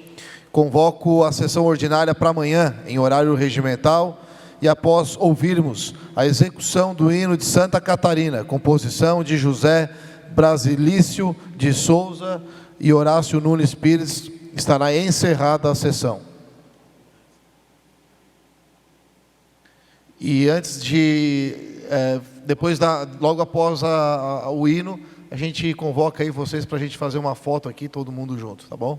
Convoco a sessão ordinária para amanhã, em horário regimental, e após ouvirmos a execução do hino de Santa Catarina, composição de José Brasilício de Souza e Horácio Nunes Pires, estará encerrada a sessão. E antes de, logo após o hino, a gente convoca aí vocês para a gente fazer uma foto aqui, todo mundo junto, tá bom?